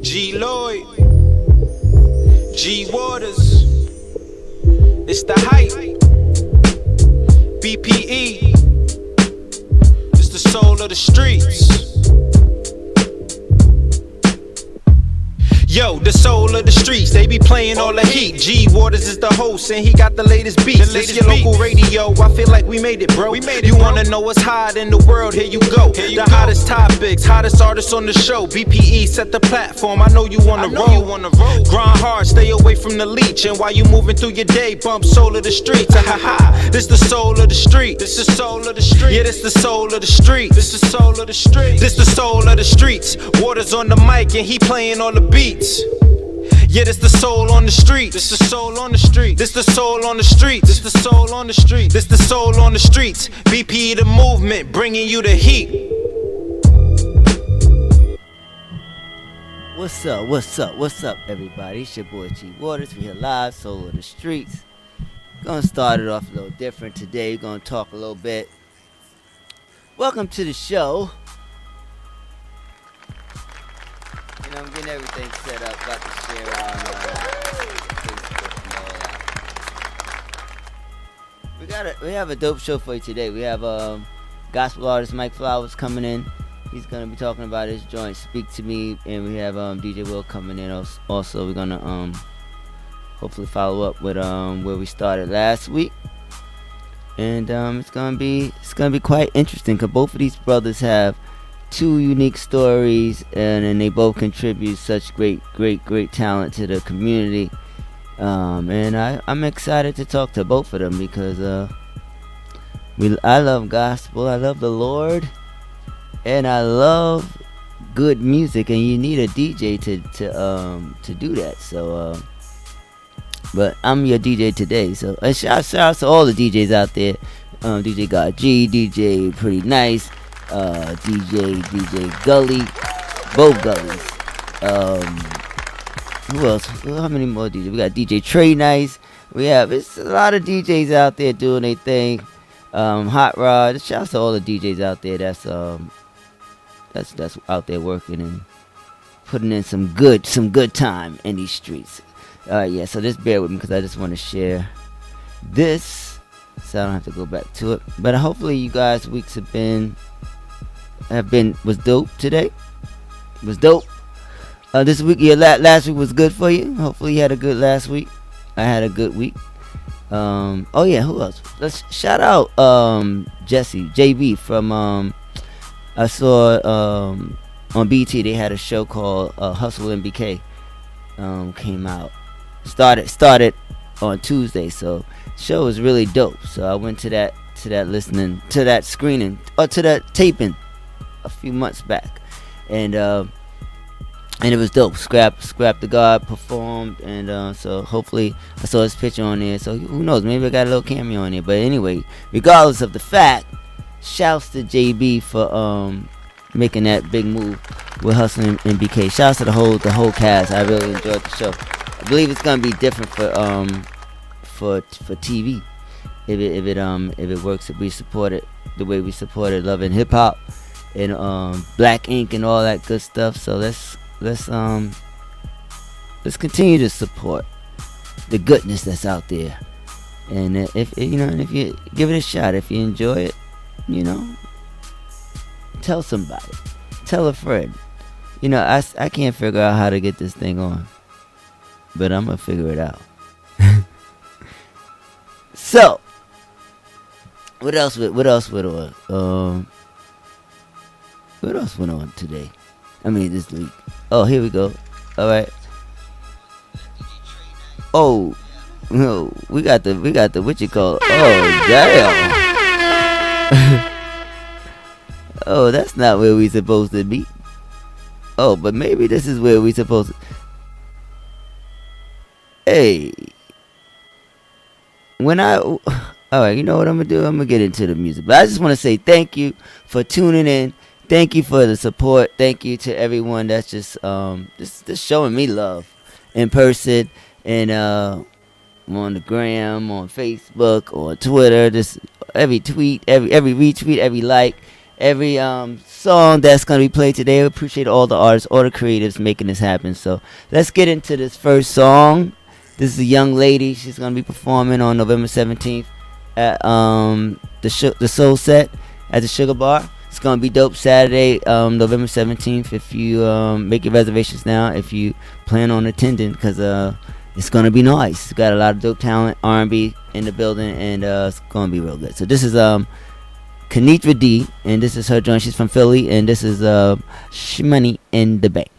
G Lloyd, G Waterz, it's the hype. BPE, it's the soul of the streets. Yo, the soul of the streets, they be playing all the heat. G Waterz is the host and he got the latest beats. This your local radio, I feel like we made it, bro. You wanna know what's hot in the world, here you go. The hottest topics, hottest artists on the show. BPE set the platform, I know you wanna roll. Grind hard, stay away from the leech. And while you moving through your day, bump soul of the streets. Ha ha, this the soul of the street. This the soul of the street. Yeah, this the soul of the street. This the soul of the street. This the soul of the streets. Waterz on the mic and he playing all the beats. Yeah, this the soul on the street. This the soul on the street. This the soul on the street. This the soul on the street. This the soul on the streets. BP the movement, bringing you the heat. What's up? What's up? What's up, everybody? It's your boy G Waterz. We here live, soul of the streets. Gonna start it off a little different today. We're gonna talk a little bit. Welcome to the show. You know, I'm getting everything set up, about to share it on Facebook and all that. We have a dope show for you today. We have gospel artist Flowerz coming in. He's gonna be talking about his joint "Speak to Me," and we have DJ Will coming in. Also, we're gonna hopefully follow up with where we started last week, and it's gonna be quite interesting because both of these brothers have two unique stories, and they both contribute such great talent to the community. And I'm excited to talk to both of them because I love gospel, I love the Lord, and I love good music, and you need a DJ to do that. So, but I'm your DJ today. So, shout out to all the DJs out there. DJ God G, DJ Pretty Nice. DJ Gully, both Gullies. Who else? How many more DJs? We got DJ Trey Nice. It's a lot of DJs out there doing their thing. Hot Rod. Shout out to all the DJs out there that's out there working and putting in some good time in these streets. Yeah. So just bear with me because I just want to share this, so I don't have to go back to it. But hopefully you guys' weeks was dope today. Was dope. This week, last week was good for you. Hopefully you had a good last week. I had a good week. Oh yeah, who else? Let's shout out Jesse JB from I saw on BT they had a show called Hustle MBK. Came out. Started on Tuesday, so the show was really dope. So I went to that listening to that screening or to that taping a few months back, and it was dope. Scrap the God performed, and so hopefully I saw his picture on there, so who knows, maybe I got a little cameo on there. But anyway, regardless of the fact, shouts to JB for making that big move with Hustling MBK. Shouts to the whole cast. I really enjoyed the show. I believe it's gonna be different for TV if it works, if we support it the way we supported Love and Hip Hop and Black Ink and all that good stuff. So let's continue to support the goodness that's out there. And if you give it a shot, if you enjoy it, tell somebody, tell a friend. I can't figure out how to get this thing on, but I'm gonna figure it out. So what else went on today? I mean, this week. Oh, here we go. All right. Oh, no, we got the what you call it? Oh, damn. Oh, that's not where we supposed to be. Oh, but maybe this is where we supposed to. Hey. All right, you know what I'm gonna do? I'm gonna get into the music, but I just want to say thank you for tuning in. Thank you for the support. Thank you to everyone that's just showing me love in person and on the gram, on Facebook, on Twitter. Just every tweet, every retweet, every like, every song that's gonna be played today. I appreciate all the artists, all the creatives making this happen. So let's get into this first song. This is a young lady. She's gonna be performing on November 17th at the Soul Set at the Sugar Bar. It's gonna be dope. Saturday, November 17th. If you make your reservations now, if you plan on attending, because it's gonna be nice. It's got a lot of dope talent, R&B in the building, and it's gonna be real good. So this is Kanitra D, and this is her joint. She's from Philly, and this is Shmoney in the Bank.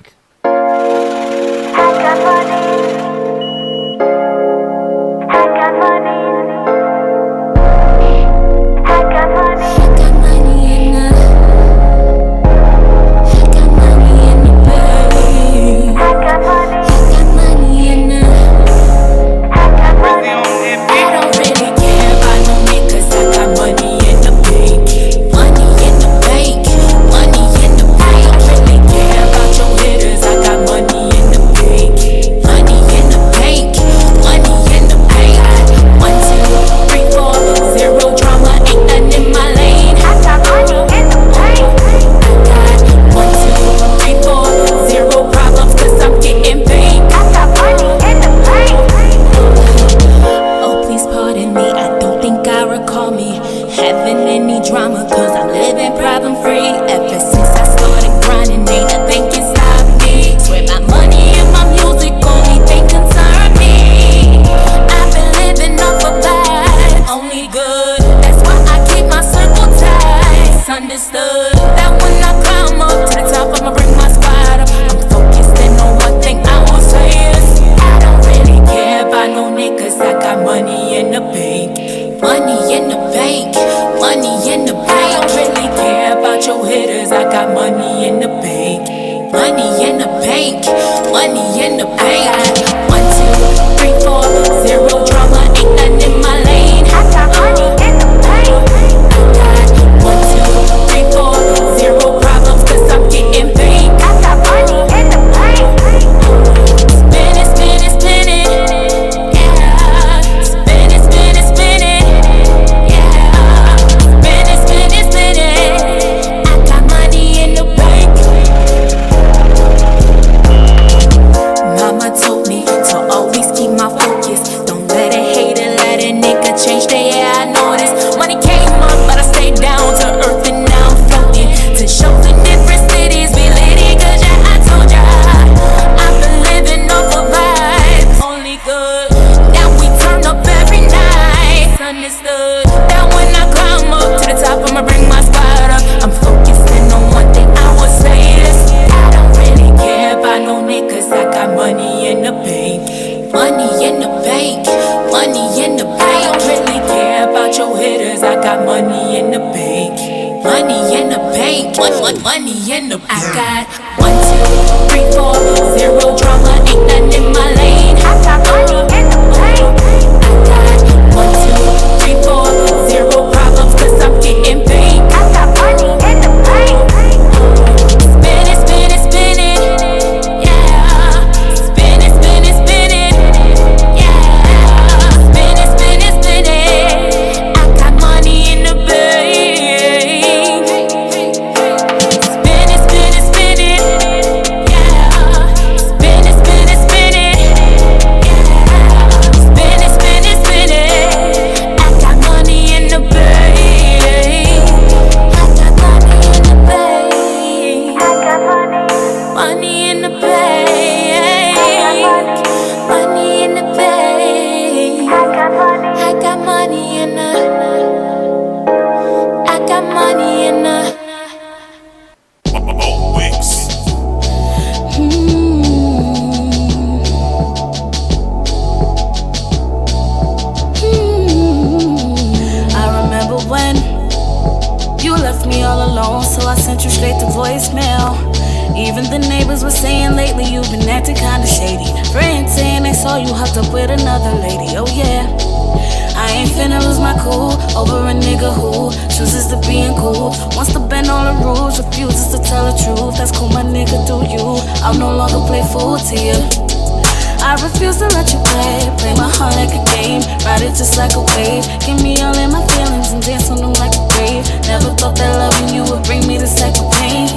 I refuse to let you play my heart like a game, ride it just like a wave. Give me all in my feelings and dance on them like a grave. Never thought that loving you would bring me this type of pain,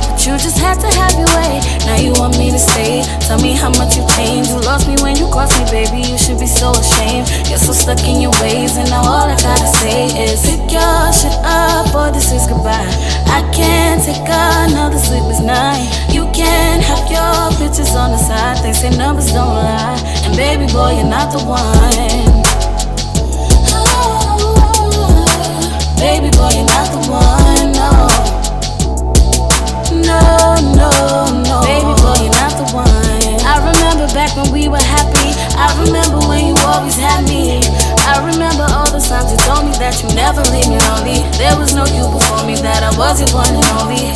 but you just had to have your way. Now you want me to stay. Tell me how much you changed. You lost me when you crossed me, baby. You should be so ashamed. You're so stuck in your ways, and now all I gotta say is pick your shit up, or this is goodbye. I can't take another sleepless night. You can't have your pictures on the side. They say numbers don't lie, and baby boy, you're not the one. Baby boy, you're not the one, no. No, no, no. Baby boy, you're not the one. I remember back when we were happy. I remember when you always had me. I remember all the times you told me that you never leave me lonely. There was no you before me, that I was your one and only.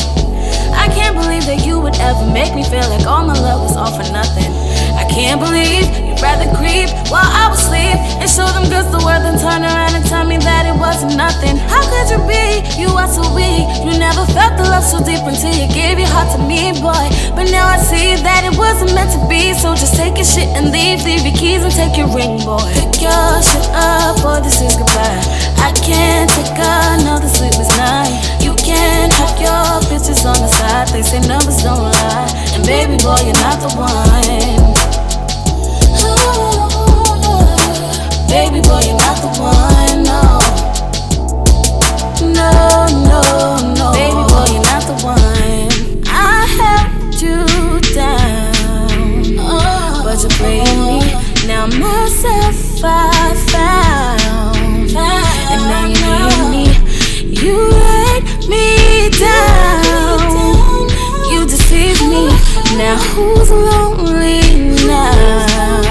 I can't believe that you would ever make me feel like all my love was all for nothing. I can't believe you'd rather creep while I was asleep and show them girls the world, then turn around and tell me that it wasn't nothing. How could you be? You are so weak. You never felt the love so deep until you gave your heart to me, boy. But now I see that it wasn't meant to be. So just take your shit and leave. Leave your keys and take your ring, boy. Pick your shit up, or this is goodbye. I can't take another sleepless night. You can't have your pictures on the side. They say numbers don't lie, and baby boy, you're not the one. Baby boy, you're not the one, no. No, no, no. Baby boy, you're not the one. I held you down, but you played me. Now myself I found, and now you need me. You let me down. You deceived me. Now who's lonely now?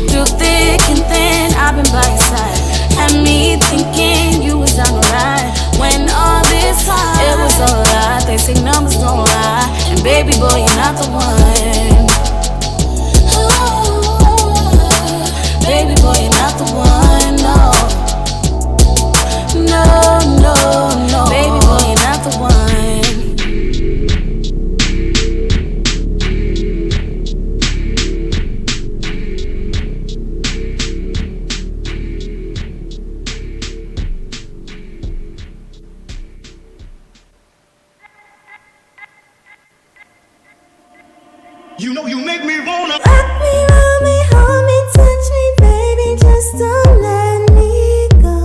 Through thick and thin, I've been by your side. Had me thinking you was down the ride. When all this time, it was all a lie. They say numbers don't lie, and baby boy, you're not the one. Baby boy, you're not the one, no. No, no, no. Baby boy, you're not the one. You know you make me wanna rock me, love me, hold me, touch me, baby, just don't let me go.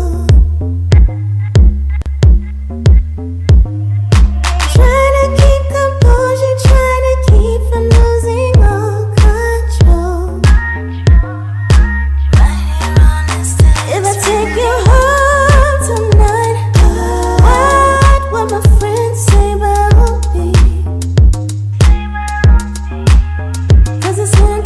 Try to keep composure, try to keep from losing all control. If I take you home tonight, what will my friends say about me? 'Cause it's one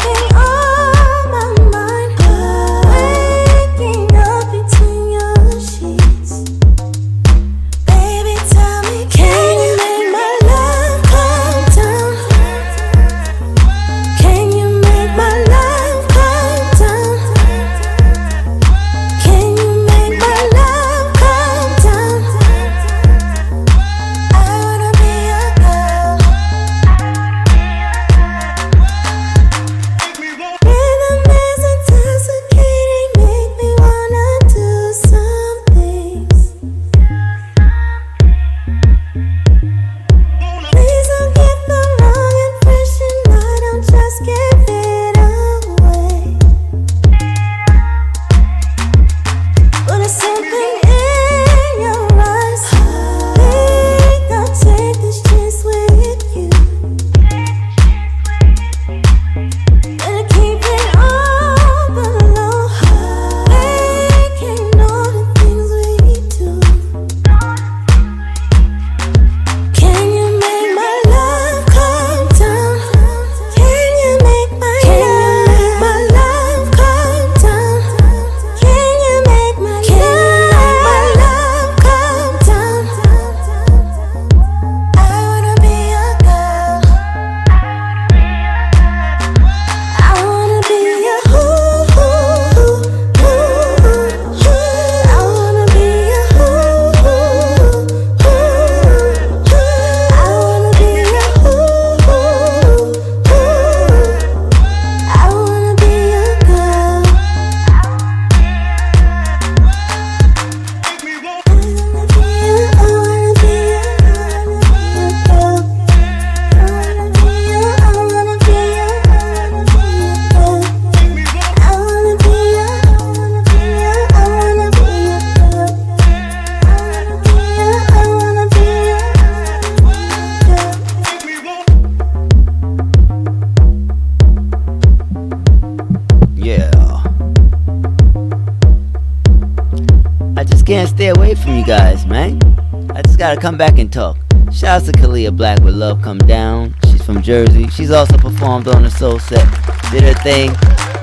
I just gotta come back and talk. Shouts to Kalia Black with Love Come Down. She's from Jersey. She's also performed on the Soul Set. Did her thing.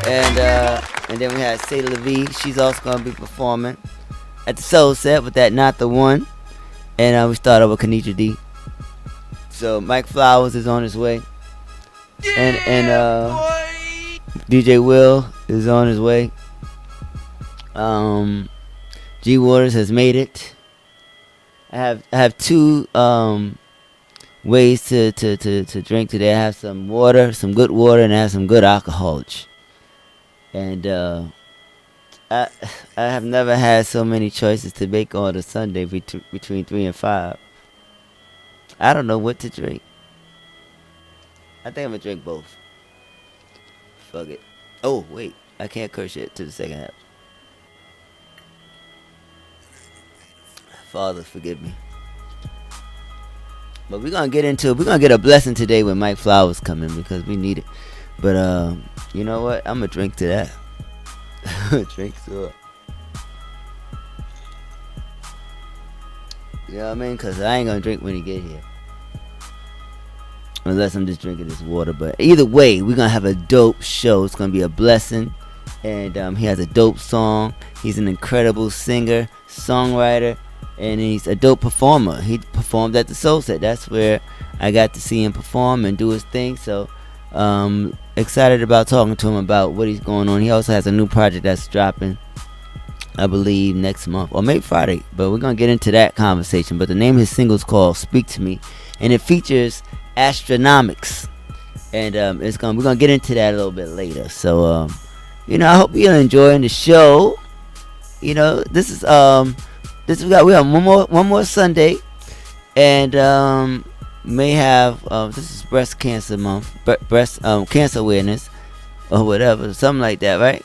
And then we had Say La Vie. She's also gonna be performing at the Soul Set with that Not the One. And we started with Kanitra D. So Mike Flowerz is on his way. And DJ Will is on his way. G Waterz has made it. I have two ways to drink today. I have some water, some good water, and I have some good alcoholic. And I have never had so many choices to make on a Sunday between 3 and 5. I don't know what to drink. I think I'm gonna drink both. Fuck it. Oh wait, I can't curse yet to the second half. Father, forgive me. But we're gonna get into it. We're gonna get a blessing today when Mike Flowerz coming because we need it. But you know what? I'm gonna drink to that. Drink to it. You know what I mean? Cause I ain't gonna drink when he get here. Unless I'm just drinking this water. But either way, we're gonna have a dope show. It's gonna be a blessing. And he has a dope song. He's an incredible singer, songwriter, and he's a dope performer. He performed at the Soul Set. That's where I got to see him perform and do his thing. So excited about talking to him about what he's going on. He also has a new project that's dropping, I believe, next month or maybe Friday. But we're gonna get into that conversation. But the name of his single is called "Speak to Me," and it features Astronomics. And we're gonna get into that a little bit later. So you know, I hope you're enjoying the show. You know, we have one more Sunday, and may have this is breast cancer month, breast cancer awareness or whatever, something like that, right?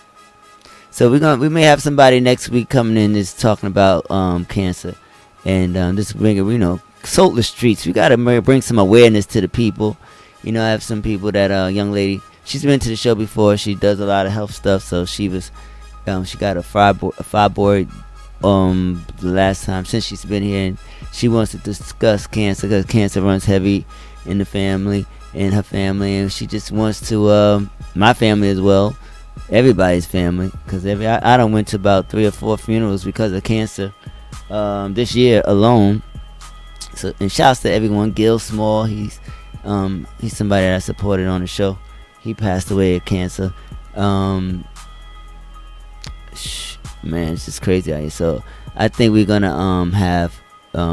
So we may have somebody next week coming in that's talking about cancer, and just bring Soulless Streets. We gotta bring some awareness to the people. You know, I have some people that young lady. She's been to the show before. She does a lot of health stuff. So she was, she got a fibroid the last time since she's been here, and she wants to discuss cancer because cancer runs heavy in the family, in her family, and she just wants to my family as well, everybody's family, because I done went to about 3 or 4 funerals because of cancer this year alone. So, and shouts to everyone. Gil Small, he's somebody that I supported on the show. He passed away of cancer. Man, it's just crazy out here. So I think we're gonna have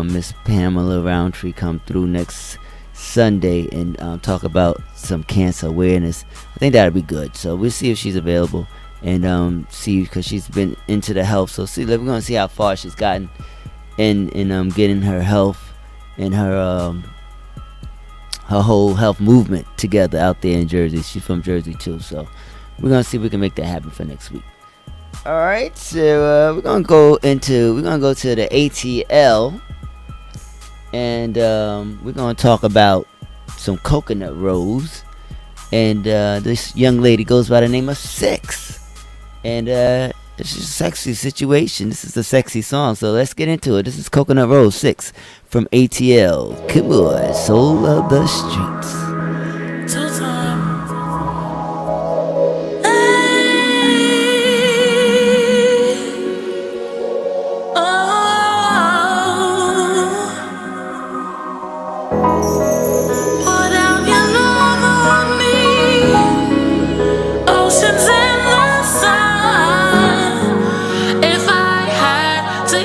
Miss Pamela Roundtree come through next Sunday and talk about some cancer awareness. I think that'd be good. So we'll see if she's available and see, because she's been into the health. So we're gonna see how far she's gotten in getting her health and her whole health movement together out there in Jersey. She's from Jersey too, so we're gonna see if we can make that happen for next week. All right, so we're gonna go to the ATL, and we're gonna talk about some coconut rolls. And this young lady goes by the name of Six, and it's just a sexy situation. This is a sexy song, so let's get into it. This is Coconut Roll 6 from ATL. Come on, Soul of the Streets.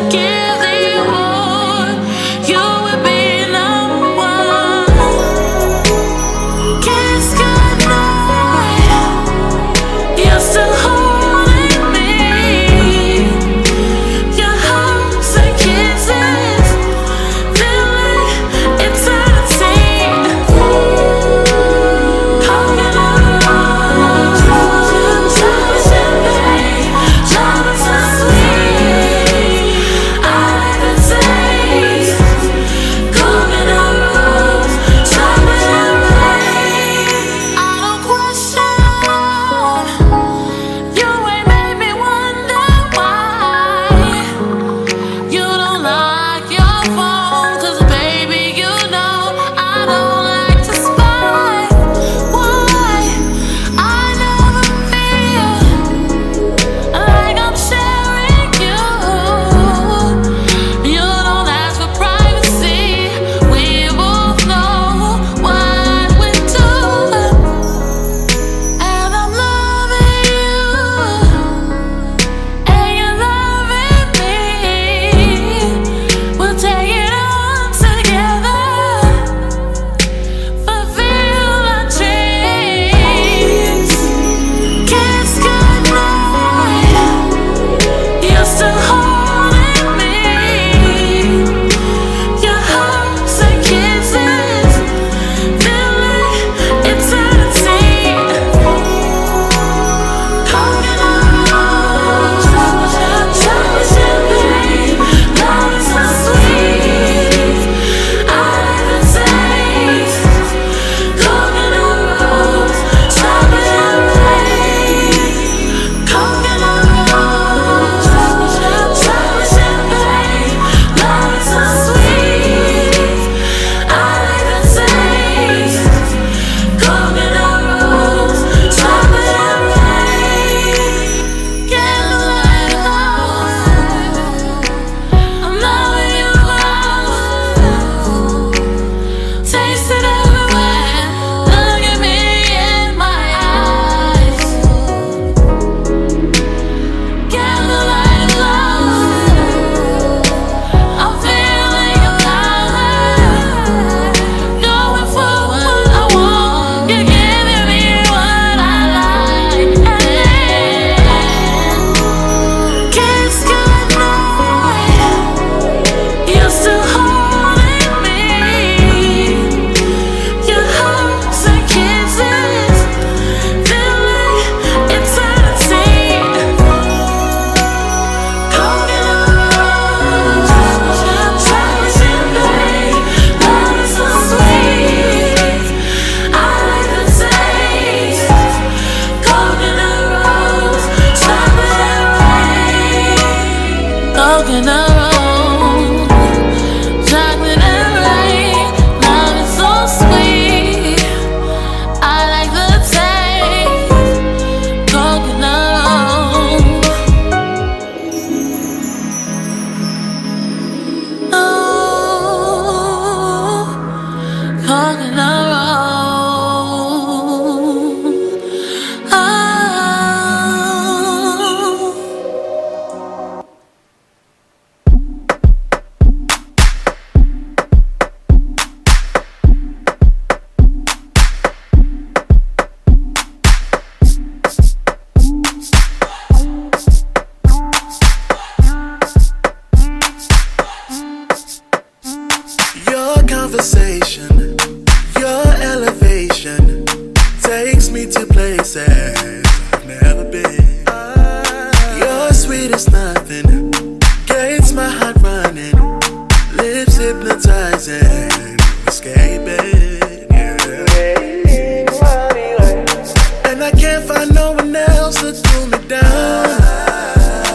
Give thee more, you would be number one. fantasizing, escaping, yeah. And I can't find no one else to cool me down,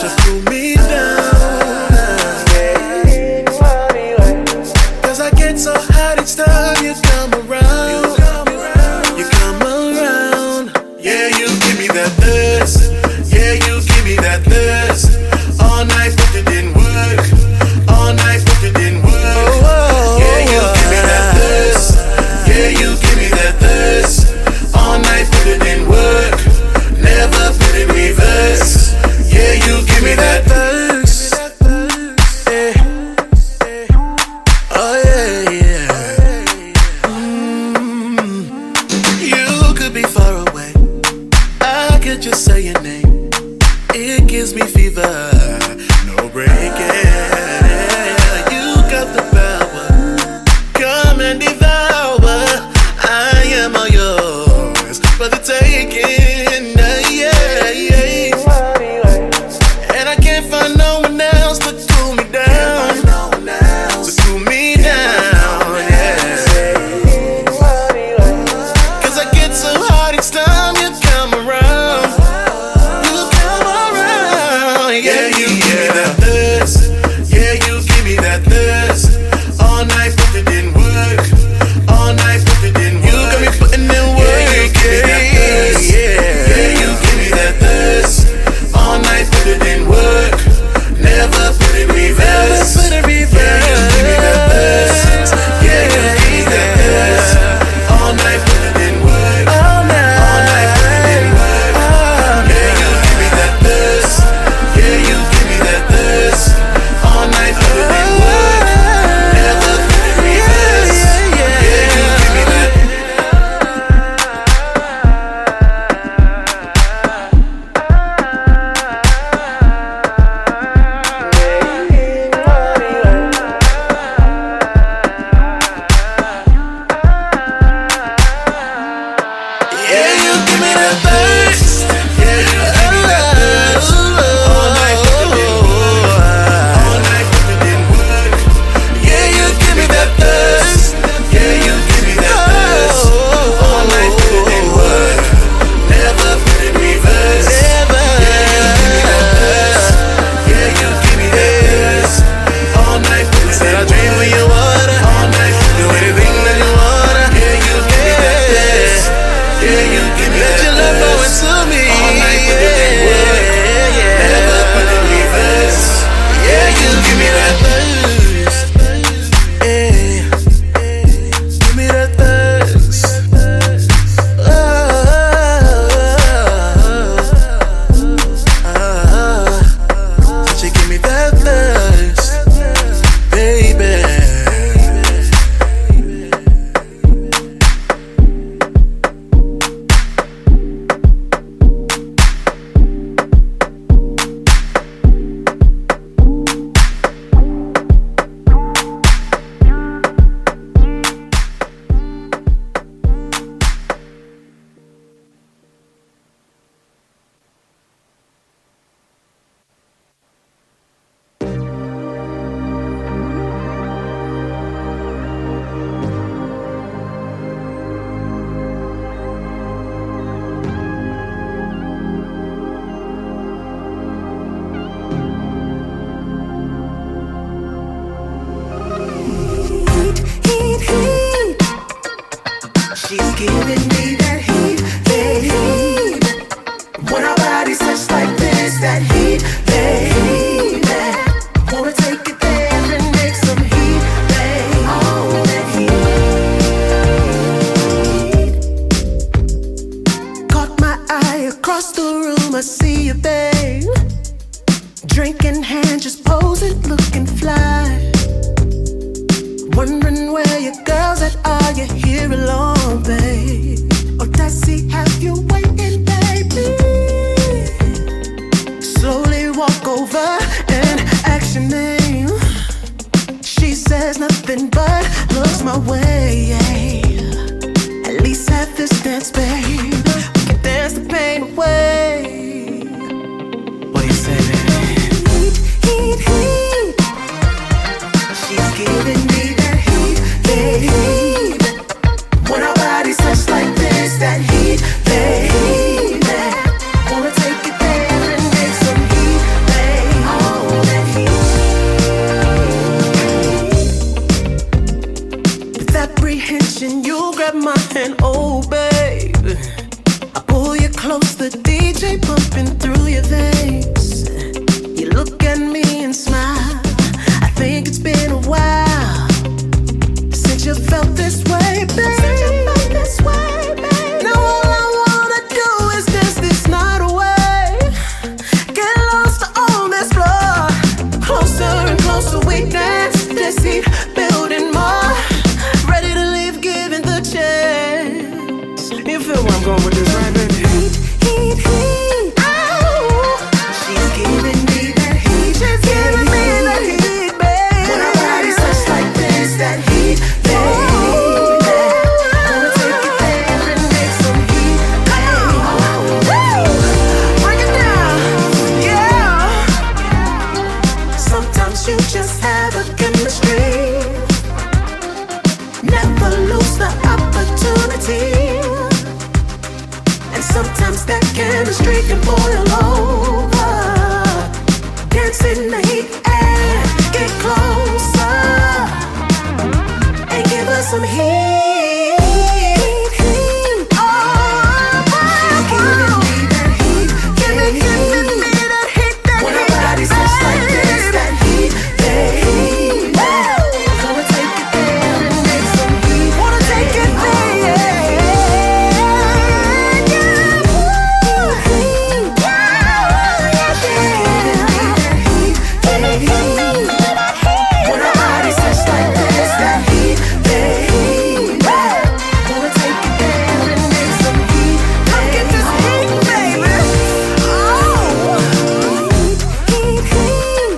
just cool me down. Cause I get so hot each time you come around. You come around. Yeah, you give me that thirst. Yeah, you give me that thirst. All night, but it didn't work. All night, but it didn't work. Yeah, you give me that thirst. Yeah, you give me that thirst. All night, but it didn't work. Never put it reverse. Yeah, you give me that thirst. Yeah. Oh yeah, yeah. You could be far away. I could just say your name. It gives me fever. No breaking. You got the power. Come and devour. I am all yours for the taking. Yeah, yeah. And I can't find no one else to cool me down. To cool me down, yeah. Cause I get so hot each time you come around. You come around. Yeah, you give me that thirst. Yeah, you give me that thirst. All night, but it didn't work. All night, but it didn't work. You got me putting in work. Yeah, you give me that thirst. Yeah, you give me that thirst. All night, but it didn't work. Never put it reverse. Yeah, you give me that thirst. Yeah, you give me that thirst. All night, but it didn't work. All night, but it didn't work. Yeah, you give me that thirst. Yeah, you give me that thirst. All night, but it didn't work. Never put it reverse. Yeah, you give me that. Yeah, you give me that thirst. Yeah, you give me that thirst. All night, but it didn't work. All night, but it didn't work. Yeah, you give me that thirst. Yeah, you give me that thirst. All night, but it didn't work. Never put it reverse. Never. Yeah, you give me that thirst. All night, but it didn't work. Said I dream when you wanna. All night, do anything that you wanna. Yeah, you give me that thirst. Yeah, you give me that thirst. Let your love flow into me. All night, but it didn't work. Never put it reverse. Yeah, you give me that thirst. Yeah, give me that thirst. Don't you give me that thirst, baby. She's giving me that heat, baby. When our bodies touch like this, that heat, baby. Wanna take it there and make some heat, baby. Oh, that heat. Caught my eye across the room, I see you, babe. Drink in hand, just posing, looking fly. Wondering where your girls at, are you here alone, babe? Or does he have you waiting, baby? Slowly walk over and ask your name. She says nothing but looks my way. At least have this dance, babe. We can dance the pain away. What do you say, baby? Heat, heat, heat. She's giving me that heat. grab my hand, oh baby. I pull you close, the DJ pumping through your veins. You look at me and smile. I think it's been a while since you felt this way, babe. Now all I wanna do is dance this night away. Get lost on this floor. Closer and closer we dance. This heat building more. Ready to leave, giving the chance. You feel where I'm going with this, right, baby? Heat, heat, heat. Oh, she's giving me that heat. She's giving me that heat, baby. When our bodies touch like this, that heat, baby. Gonna take it there and make some heat, baby. Break it down, yeah. Sometimes you just have a chemistry. Never lose the opportunity. And sometimes that chemistry can boil over. Dance in the heat and get closer. And give us some heat. Oh, she's giving me that heat. Giving me that heat. When our bodies touch like this, that heat, baby. Gonna take it there and make some heat. Wanna take it there, yeah. When our bodies touch like this, that heat, baby. Gonna take it there and make some heat. Come get this heat, baby. Oh, heat, heat, heat.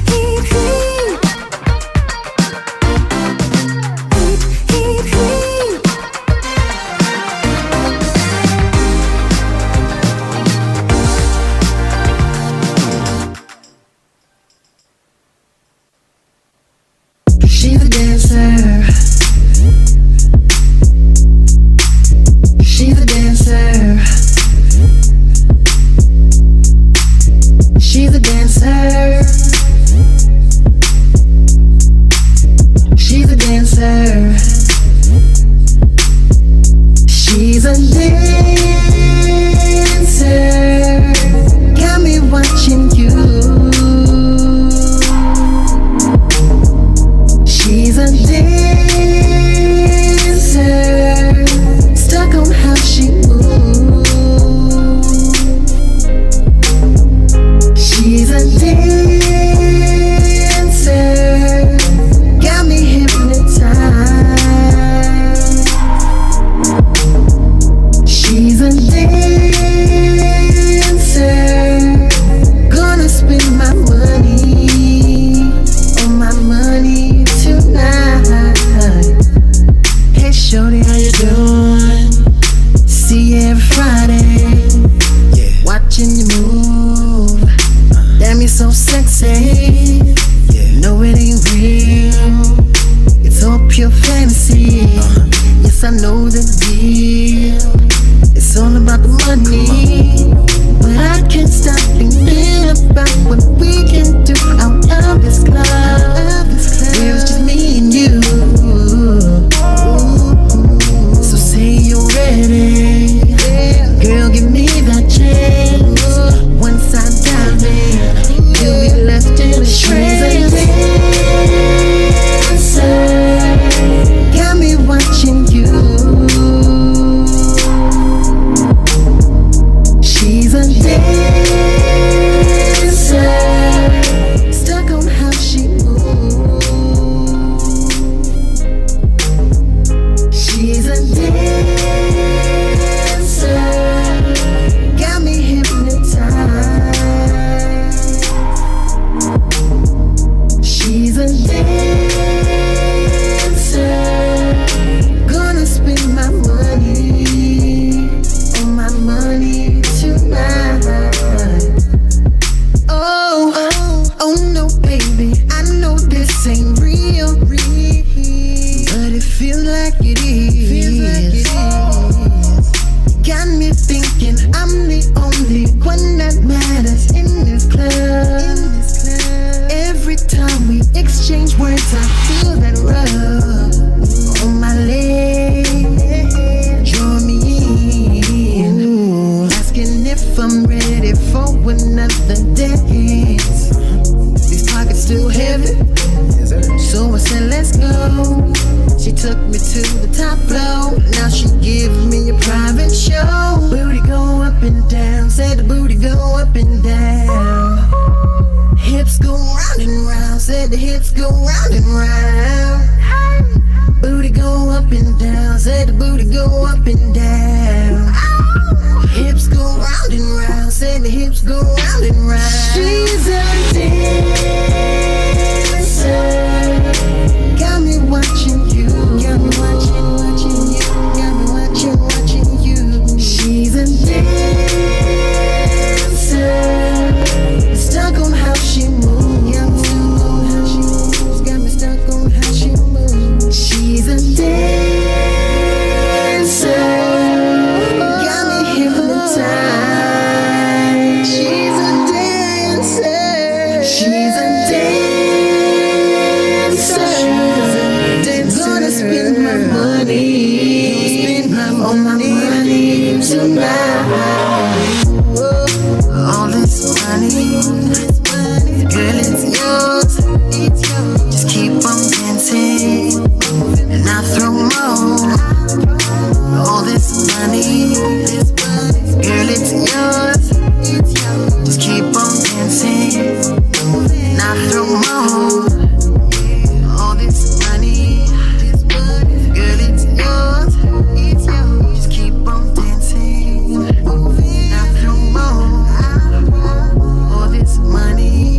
Heat, heat, heat. Heat, heat, heat. She's a dancer. She's a dancer. She's a dancer. She's a dancer. She's a dancer. Got me watching you. She's a dancer, stuck on how she moves. She's a dancer, got me hypnotized. She's a dancer, gonna spend my money on my money tonight. Hey shorty, how you doing? See you every Friday. Watching you move. Damn, you're so sexy. No, it ain't real. It's all pure fantasy. Yes, I know the deal. It's all about the money. But I can't stop thinking about what we can do out of this club. Where it's just me and you. So say you're ready. Girl, give me that chance. Once I dive in, you'll be left in a trance. Got me watching you. She's a dancer, stuck on how she moves. She's a dancer, got me hypnotized. She's a dancer, gonna spend my money on my money tonight. Oh, oh, oh no, baby, I know this ain't real, but it feels like it is. Got me thinking I'm the only one that matters in this club. Every time we Exchange words, I feel that rub on my leg. Draw me in, asking if I'm ready for another dance. These pockets still heavy, so I said let's go. She took me to the top floor, now she give me a private show. Booty go up and down, said the booty go up and down. Hips go round and round, said the hips go round and round. Booty go up and down, said the booty go up and down. Hips go round and round, said the hips go round and round. She's a dancer, got me watching you, got me watching you, got me watching you. She's a dancer, stuck on how she moves, got me stuck on how she moves. She's a dancer, got me hypnotized. She's a dancer, she's a dancer. Gonna spend my money, all my money tonight. All this money, girl, it's yours. Just keep on dancing, and I'll throw more. All this money, girl, it's yours. Just keep on dancing, and I'll throw more. All this money, girl, it's yours. Just keep on dancing, and I'll throw more. All this money,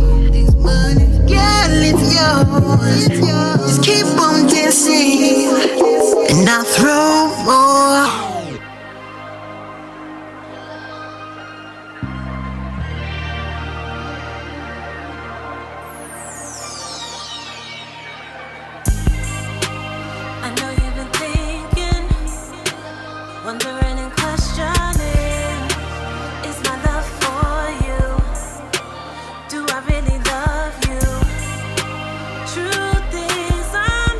girl, it's yours. Just keep on dancing, and I'll throw more. I know you've been thinking, wondering and questioning, is my love for you? Do I really love you? Truth is, I'm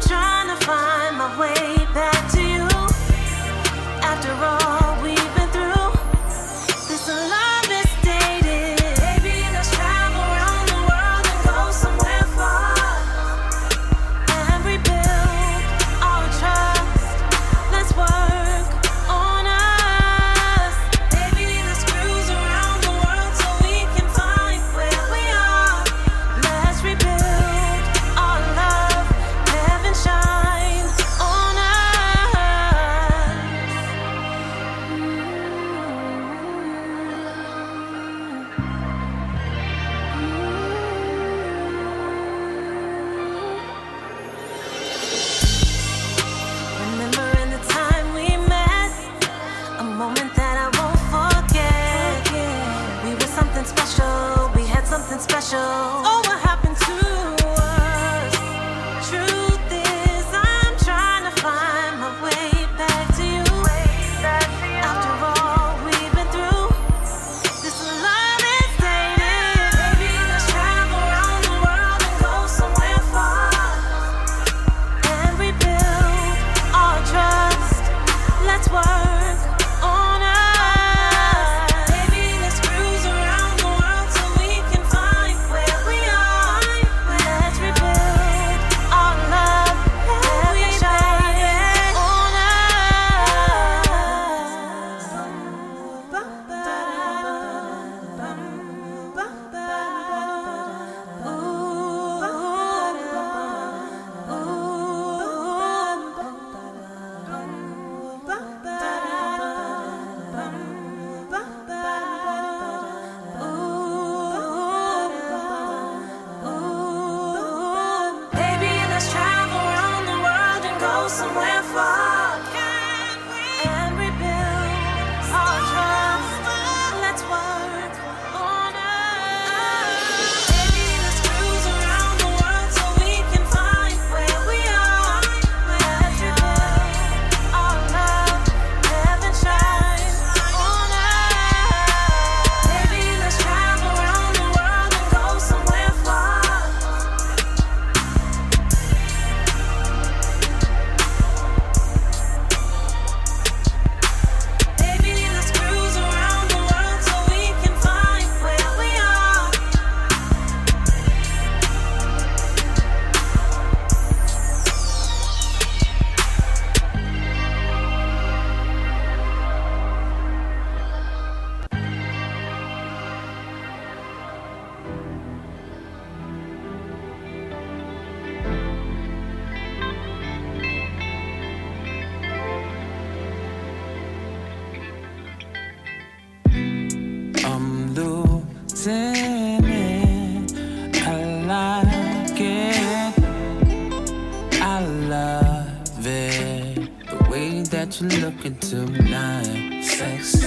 what you looking tonight. Sexy,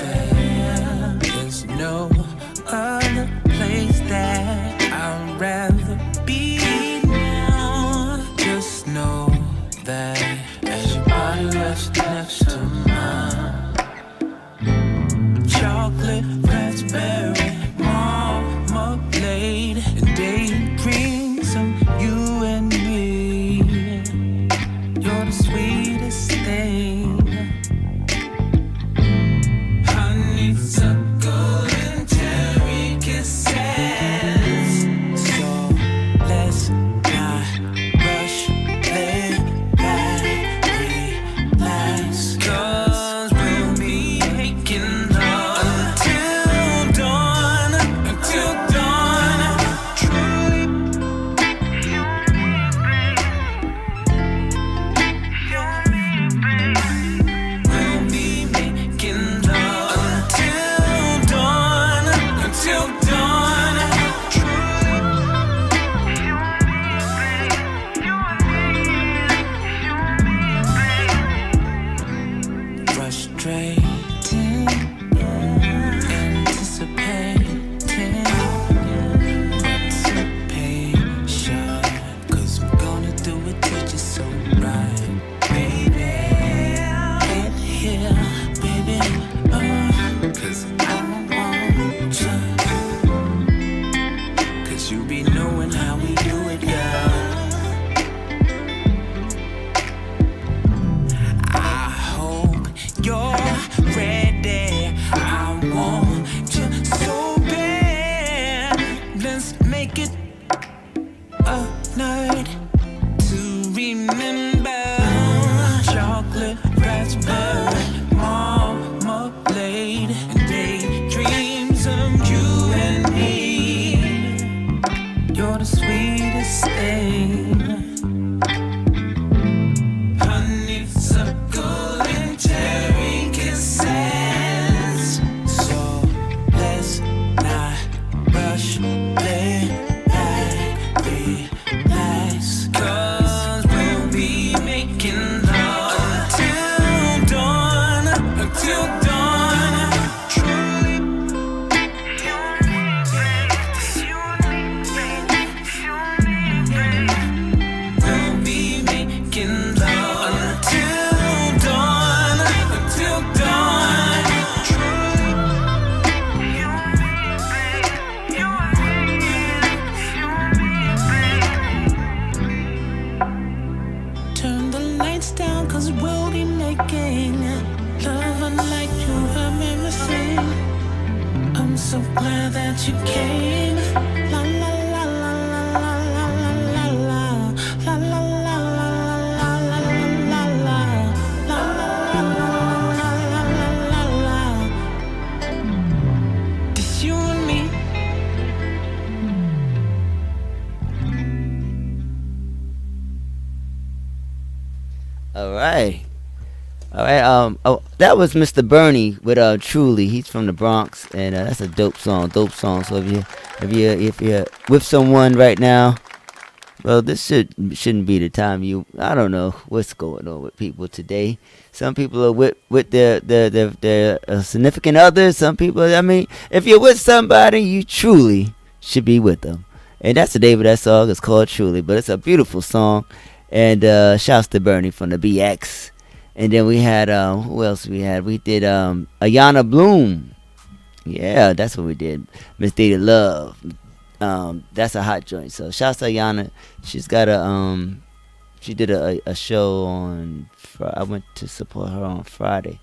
there's no other place that I'd rather be now. Just know that as your body rests next to mine, chocolate, raspberry, marmalade, and daydreams of you and me. You're the sweetest thing. Honeysuckle and cherry kisses. So let's not rush, lay back, relax. 'Cause we'll be making love until dawn, until dawn. Truly, we'll be making love until dawn, until dawn. Frustrating, anticipating, anticipation. 'Cause we're gonna do it just so right, baby. Get here, baby. 'Cause I want you. 'Cause you be knowing how we do it, girl. I hope you're ready. I want you so bad. Let's make it a night to remember. Chocolate, raspberry, marmalade, and daydreams of you and me. You're the sweetest thing. Honeysuckle and cherry kisses. So let's not rush, lay back, relax. 'Cause we'll be making love until dawn, until dawn. Truly, we'll be making love until dawn, until dawn. Turn the lights down, 'cause we'll be making love unlike you have ever seen. I'm so glad that you came. La la la la la la la la la la la la la la la la la. Just you and me. All right. All right. That was Mr. Bernie with Truly. He's from the Bronx, and that's a dope song. Dope song. So if you're with someone right now, well, this shouldn't be the time. I don't know what's going on with people today. Some people are with their significant others. Some people, I mean, if you're with somebody, you truly should be with them. And that's the name of that song. It's called Truly, but it's a beautiful song. And shouts to Bernie from the BX. And then we had who else we had? We did Ayana Bloom. Yeah, that's what we did. Miss Data Love. That's a hot joint. So shouts to Ayana. She's got she did a show on I went to support her on Friday.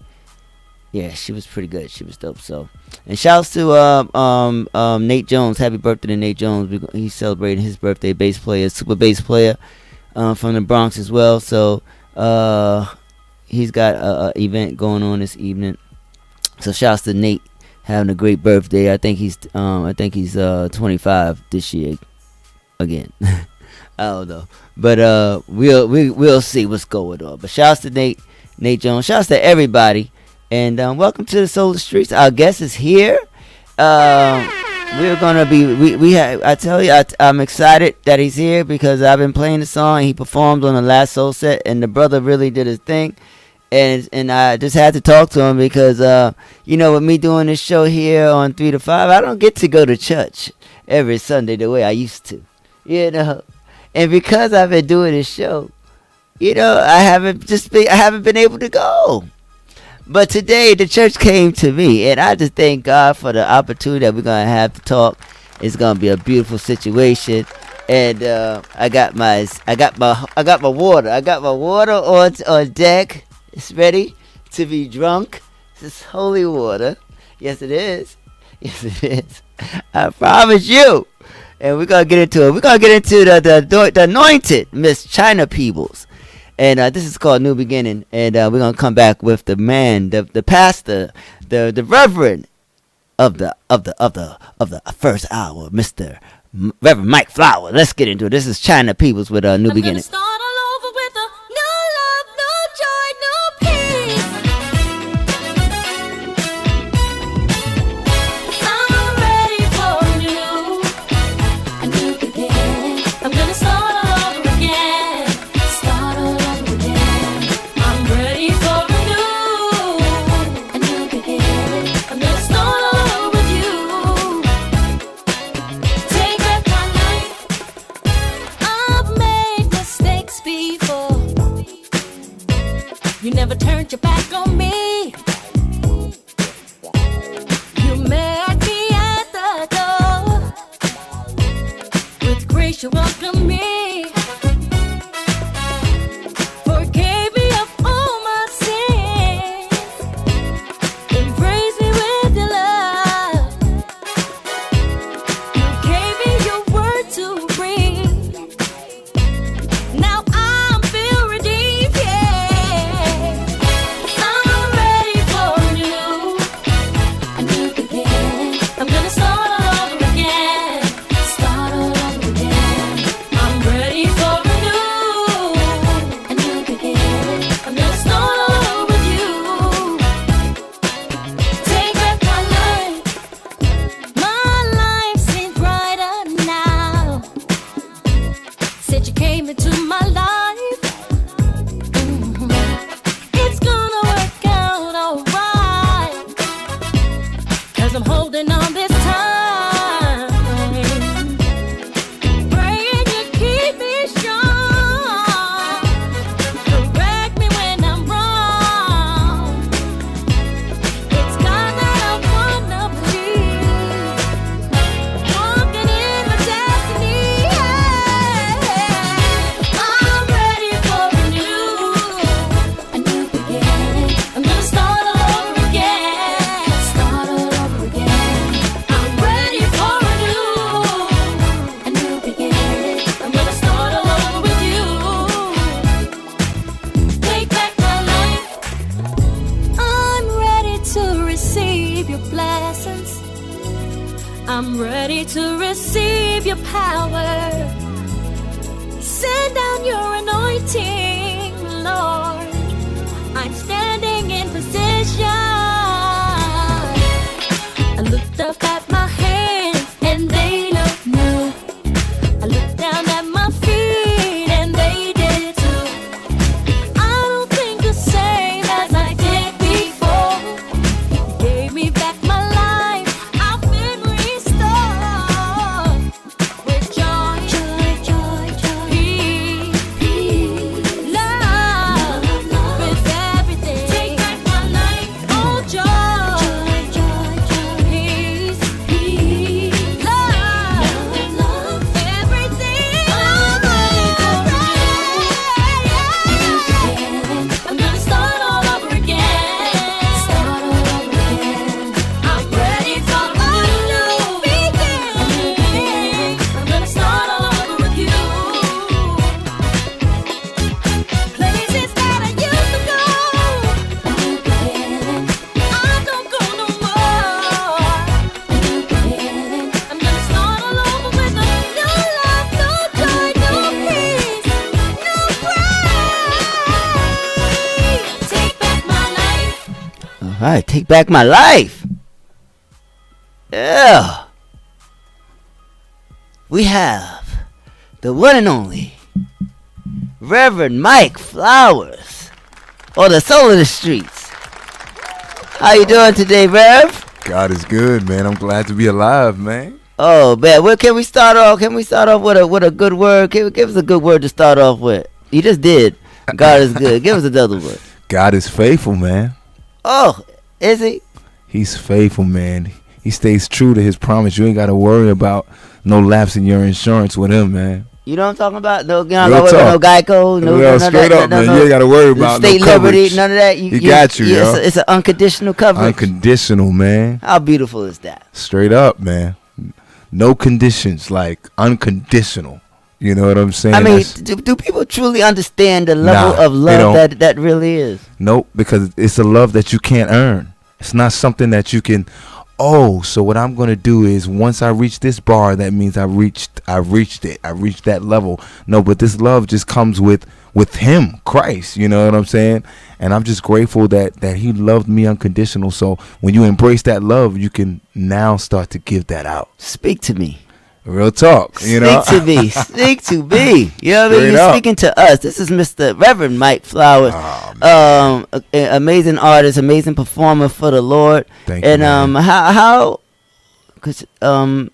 Yeah, she was pretty good. She was dope. So, and shouts to Nate Jones. Happy birthday to Nate Jones. He's celebrating his birthday. Bass player, super bass player from the Bronx as well. So he's got a event going on this evening. So shouts to Nate having a great birthday. I think he's 25 this year again. I don't know, but we'll see what's going on. But shouts to Nate Jones. Shouts to everybody, and welcome to the Solar Streets. Our guest is here. We're gonna be I tell you, I'm excited that he's here because I've been playing the song. He performed on the last Soul set, and the brother really did his thing. and I just had to talk to him because with me doing this show here on 3 to 5, I don't get to go to church every Sunday the way I used to, and because I've been doing this show, I haven't been able to go. But today the church came to me, and I just thank God for the opportunity that we're gonna have to talk. It's gonna be a beautiful situation, and I got my water. I got my water on deck. It's ready to be drunk. This is holy water. Yes, it is. Yes, it is. I promise you. And we're gonna get into it. We're gonna get into the anointed Miss China Peebles. And this is called New Beginning, and we're gonna come back with the man, the pastor, the reverend of the first hour, Mr. Reverend Mike Flowerz. Let's get into it. This is China Peoples with New Beginning. Start all over with a no love, no joy, no peace. I'm ready for a new beginning. I'm gonna start all over again. Start all over again. I'm ready for a new beginning. I'm gonna start all over with you. Take back my life. I've made mistakes before. You never turned your back on me. You met me at the door. With grace you welcomed me. Forgave me of all my sins. Embrace me with your love. You gave me your word to read. Now I'm feel redeemed, yeah. I'm ready for a new beginning. I'm gonna start all over again. Start all over again. I'm ready for a new beginning. I'm gonna start all over with you. Take back my life. My life seems brighter now. Since you came into my life, it's gonna work out alright. 'Cause I'm holding on this time. Praying you keep me strong. Correct me when I'm wrong. It's God that I wanna believe. Walking in my destiny. I'm ready for a new beginning. I'm gonna start all over again. Start all over again. I'm ready for a new beginning. I'm gonna start all over with you. Take back my life. I'm ready to receive your blessings. I'm ready to receive your power. Send down your anointing, Lord. I'm standing in position. I looked up at my hands and they look new. I looked down at my feet and they did too. I don't think the same as I did before. You gave me back my life. I've been restored with joy, peace, love, with everything. Take back my life. Oh, joy, peace, love, everything. I'm ready for I'm gonna start all over again. Start all over again. I'm ready for a new beginning. I'm gonna start all over with you. Places that I used to go. A new beginning. I don't go no more. A new beginning. I'm gonna start all over with a new love, no joy, no peace, no praise. Take back my life. All right, take back my life. Yeah. We have the one and only Reverend Mike Flowerz or the soul of the streets. How you doing today, Rev? God is good, man. I'm glad to be alive, man. Oh man, where can we start off? Can we start off with a good word? Give us a good word to start off with. You just did. God is good. Give us another word. God is faithful, man. Oh, is he? He's faithful, man. He stays true to his promise. You ain't got to worry about no lapse in your insurance with him, man. You know what I'm talking about? No, Real talk. Geico, Straight up, man. You ain't got to worry about state no coverage. liberty, none of that. He got you, yo. It's an unconditional coverage. Unconditional, man. How beautiful is that? Straight up, man. No conditions, like unconditional. You know what I'm saying? I mean, do people truly understand the level of love that really is? Nope, because it's a love that you can't earn. It's not something that you can. Oh, so what I'm gonna do is once I reach this bar, that means I reached it. I reached that level. No, but this love just comes with him, Christ. You know what I'm saying? And I'm just grateful that he loved me unconditional. So when you embrace that love, you can now start to give that out. Speak to me. Real talk, you know. Speak to me. Speak to me. You know what I mean? You're speaking to us. This is Mr. Reverend Mike Flowerz. Amazing artist, amazing performer for the Lord. Thank you. And how? Because I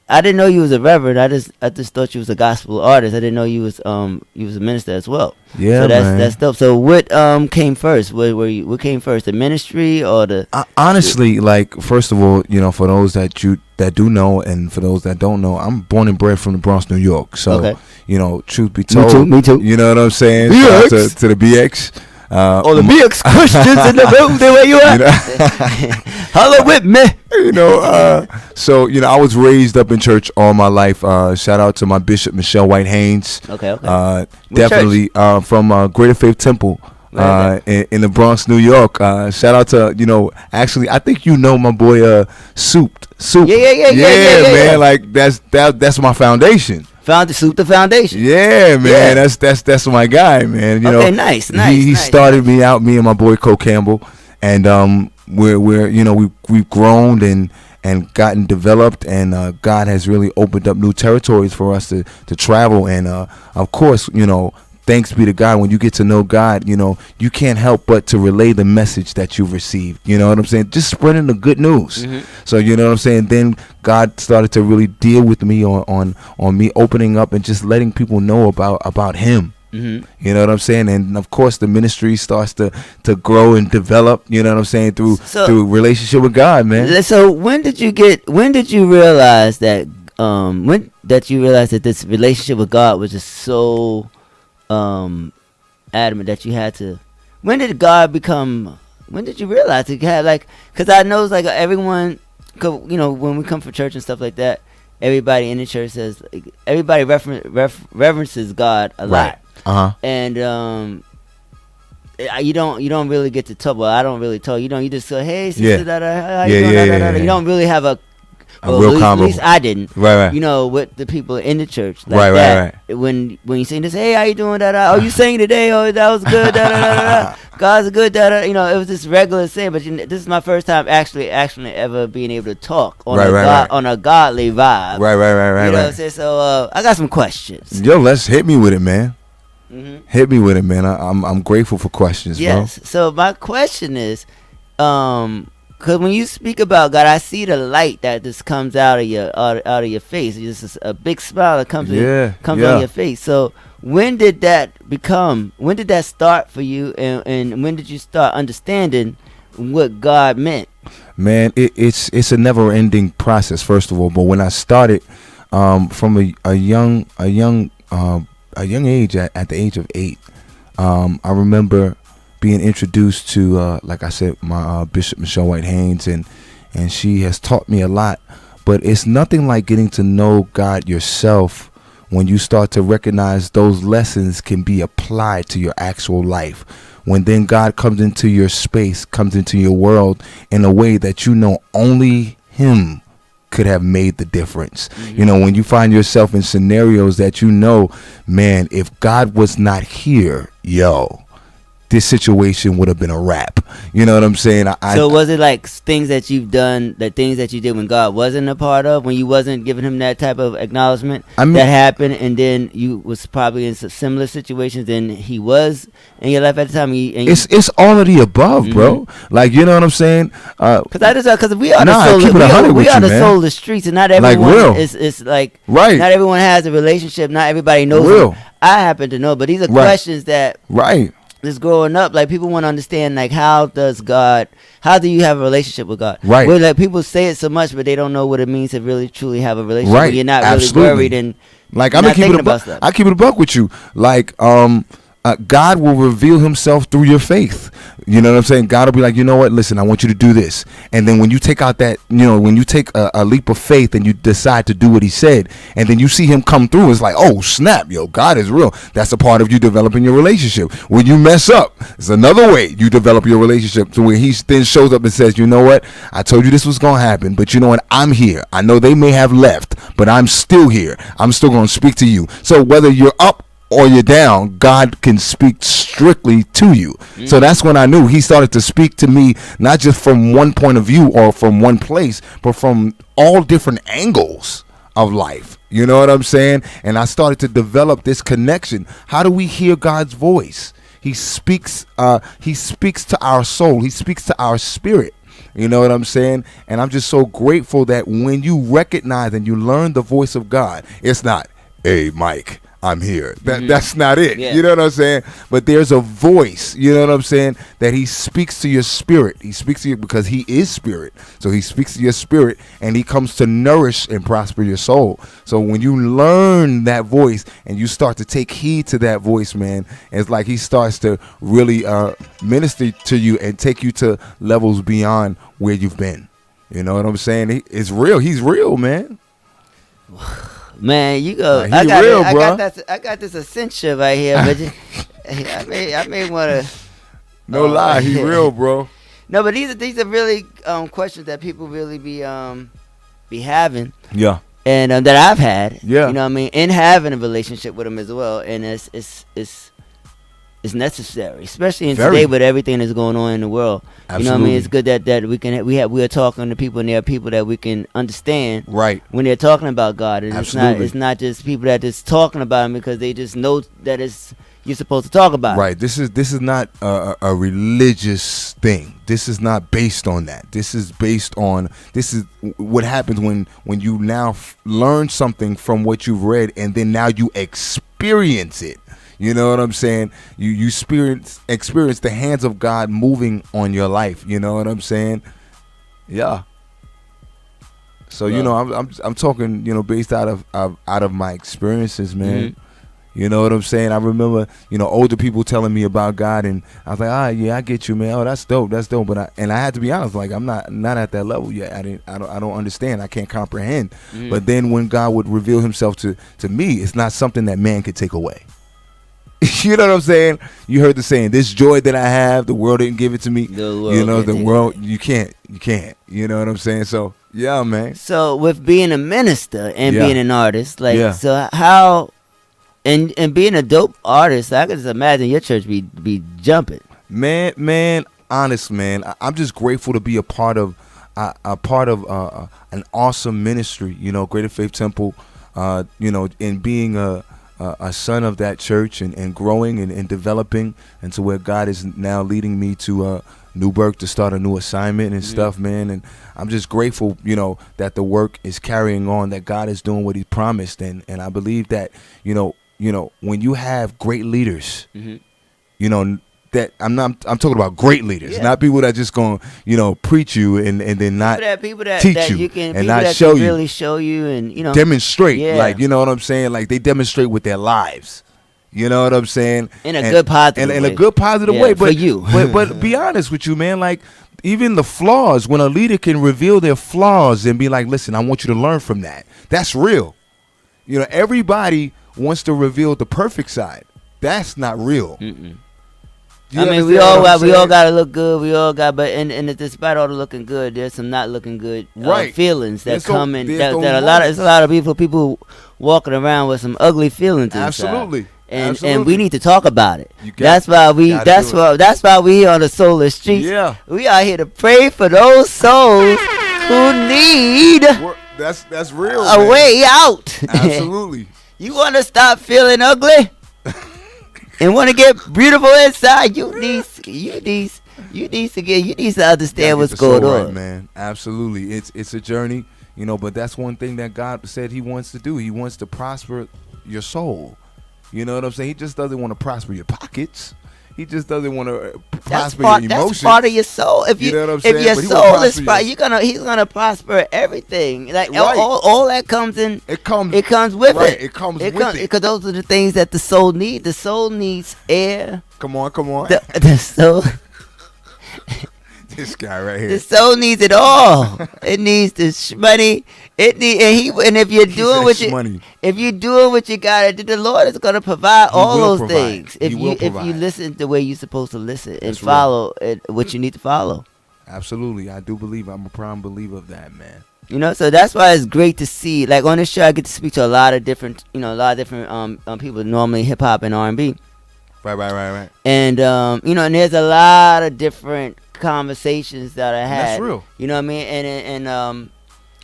didn't know you was a reverend. I just thought you was a gospel artist. I didn't know you was a minister as well. Yeah, so man. That's dope. So what came first? What came first? The ministry or the? Honestly, like first of all, you know, for those that do know, and for those that don't know, I'm born and bred from the Bronx, New York. So you know, truth be told, me too. You know what I'm saying? Shout out to the BX. The BX Christians in the building, where you at? Holla with me. You know, so you know, I was raised up in church all my life. Shout out to my bishop, Michelle White Haynes. Okay. Definitely from Greater Faith Temple. In the Bronx, New York. Shout out to, you know, actually I think you know my boy Soup. Yeah, man. Like that's my foundation. The foundation. Yeah, man. Yeah. That's my guy, man. You know, nice. He started me out, me and my boy Cole Campbell, and we're you know we've grown and gotten developed, and God has really opened up new territories for us to travel, and of course, you know, thanks be to God, when you get to know God, you know, you can't help but to relay the message that you've received. You know what I'm saying? Just spreading the good news. Mm-hmm. So, you know what I'm saying? Then God started to really deal with me on me opening up and just letting people know about him. Mm-hmm. You know what I'm saying? And of course the ministry starts to grow and develop, you know what I'm saying, through relationship with God, man. So when did you realize that that this relationship with God was just so adamant that you had to? When did you realize it had, like, because I know it's like everyone, you know, when we come from church and stuff like that, everybody in the church says, like, everybody reverences God a lot. And you don't really get to talk. Well, I don't really talk. You just say, hey sister, how you doing? You don't really have a real at least I didn't. Right. You know, with the people in the church. Like right. When you sing this, hey, how you doing? Oh, you sang today? Oh, that was good. God's good. You know, it was just regular saying. But this is my first time actually ever being able to talk on on a godly vibe. Right. You know what I'm saying? So I got some questions. Yo, let's hit me with it, man. Mm-hmm. Hit me with it, man. I'm grateful for questions. Yes. Bro. So my question is, because when you speak about God, I see the light that just comes out of your face. It's just a big smile that comes on your face. So when did that start for you, and when did you start understanding what God meant? Man, it's a never-ending process, first of all. But when I started from a young age, at the age of 8, I remember being introduced to, like I said, my Bishop Michelle White Haynes, and she has taught me a lot. But it's nothing like getting to know God yourself when you start to recognize those lessons can be applied to your actual life. When then God comes into your space, comes into your world in a way that you know only Him could have made the difference. Mm-hmm. You know, when you find yourself in scenarios that you know, man, if God was not here, this situation would have been a wrap. You know what I'm saying? So was it like things that you've done, the things that you did when God wasn't a part of, when you wasn't giving him that type of acknowledgement that happened, and then you was probably in some similar situations than he was in your life at the time? It's all of the above, bro. Like, you know what I'm saying? Because we are the soul of the streets, and not everyone is like right. Not everyone has a relationship. Not everybody knows. I happen to know, but these are questions that just growing up, like people want to understand, like how do you have a relationship with God? Right. Where like people say it so much, but they don't know what it means to really truly have a relationship. Right. Where you're not Absolutely. really worried and like I keep it a buck with you. Like God will reveal himself through your faith. You know what I'm saying? God will be like, you know what? Listen, I want you to do this. And then when you take out that, when you take a leap of faith and you decide to do what he said, and then you see him come through, it's like, oh, snap, God is real. That's a part of you developing your relationship. When you mess up, it's another way you develop your relationship, to where he then shows up and says, you know what? I told you this was going to happen, but you know what? I'm here. I know they may have left, but I'm still here. I'm still going to speak to you. So whether you're up or you're down, God can speak strictly to you. So that's when I knew he started to speak to me, not just from one point of view or from one place, but from all different angles of life. You know what I'm saying? And I started to develop this connection. How do we hear God's voice? He speaks to our soul. He speaks to our spirit. You know what I'm saying? And I'm just so grateful that when you recognize and you learn the voice of God, it's not, hey, Mike, I'm here. That's not it. Yeah. You know what I'm saying? But there's a voice, you know what I'm saying, that he speaks to your spirit. He speaks to you because he is spirit. So he speaks to your spirit, and he comes to nourish and prosper your soul. So when you learn that voice and you start to take heed to that voice, man, it's like he starts to really minister to you and take you to levels beyond where you've been. You know what I'm saying? It's real. He's real, man. Man, you go. I got this essential right here, but I may want to. No lie, he's real, bro. No, but these are really questions that people really be having. Yeah. And that I've had. Yeah. You know what I mean? And having a relationship with them as well, and it's necessary, especially in today with everything that's going on in the world. Absolutely. You know what I mean? It's good that we are talking to people, and there are people that we can understand right when they're talking about God, and Absolutely. it's not just people that just talking about him because they just know that you're supposed to talk about. Right. This is not a religious thing. This is not based on that. This is what happens when you now learn something from what you've read, and then now you experience it. You know what I'm saying? You experience the hands of God moving on your life. You know what I'm saying? Yeah. So I'm talking based out of my experiences, man. Mm-hmm. You know what I'm saying? I remember older people telling me about God, and I was like, yeah, I get you, man. Oh, that's dope, But I had to be honest, like I'm not at that level yet. I don't understand. I can't comprehend. Mm-hmm. But then when God would reveal Himself to me, it's not something that man could take away. You know what I'm saying? You heard the saying, this joy that I have, the world didn't give it to me. The world, you can't. You know what I'm saying? So, yeah, man. So, with being a minister and being an artist, so how, and being a dope artist, I can just imagine your church be jumping. Man, honest, man. I'm just grateful to be a part of an awesome ministry, Greater Faith Temple, in being a son of that church and growing and developing, and to where God is now leading me to Newburgh to start a new assignment and stuff, man. And I'm just grateful, that the work is carrying on, that God is doing what He promised, and I believe that when you have great leaders, that I'm talking about great leaders, not people that just gonna preach you and then not people that teach that you can, and not that show can you, really show you and demonstrate, like you know what I'm saying, like they demonstrate with their lives. You know what I'm saying? In a good positive way. In a good positive way. But for you. but be honest with you, man. Like even the flaws, when a leader can reveal their flaws and be like, listen, I want you to learn from that. That's real. Everybody wants to reveal the perfect side. That's not real. Mm-mm. I mean, we all gotta look good. We all got, but and despite all the looking good, there's some not looking good feelings that come in. There's a lot of people walking around with some ugly feelings inside. Absolutely. And Absolutely. we need to talk about it. You That's why we gotta that's do it. why that's why we here on the Solar Streets. Yeah. We are here to pray for those souls who need That's real. a man. way out. Absolutely. You want to stop feeling ugly and want to get beautiful inside. You need to understand what's going on, right, man. Absolutely. It's a journey, but that's one thing that God said he wants to do. He wants to prosper your soul. You know what I'm saying? He just doesn't want to prosper your pockets. He just doesn't want to prosper your emotions. That's part of your soul. If you know what I'm saying? If your But he soul won't is prosper he's gonna prosper everything. Like Right. all that comes in. It comes with right, it. It comes with it. Because those are the things that the soul needs. The soul needs air. Come on. The soul. This guy right here. The soul needs it all. It needs the money. And if you're doing what you gotta do, the Lord is gonna provide all those things. If you listen the way you're supposed to listen and follow what you need to follow. Absolutely, I do believe. I'm a prime believer of that, man. So that's why it's great to see. Like on this show, I get to speak to a lot of different people, normally hip hop and R&B. Right. And and there's a lot of different conversations that I had. That's real. You know what I mean?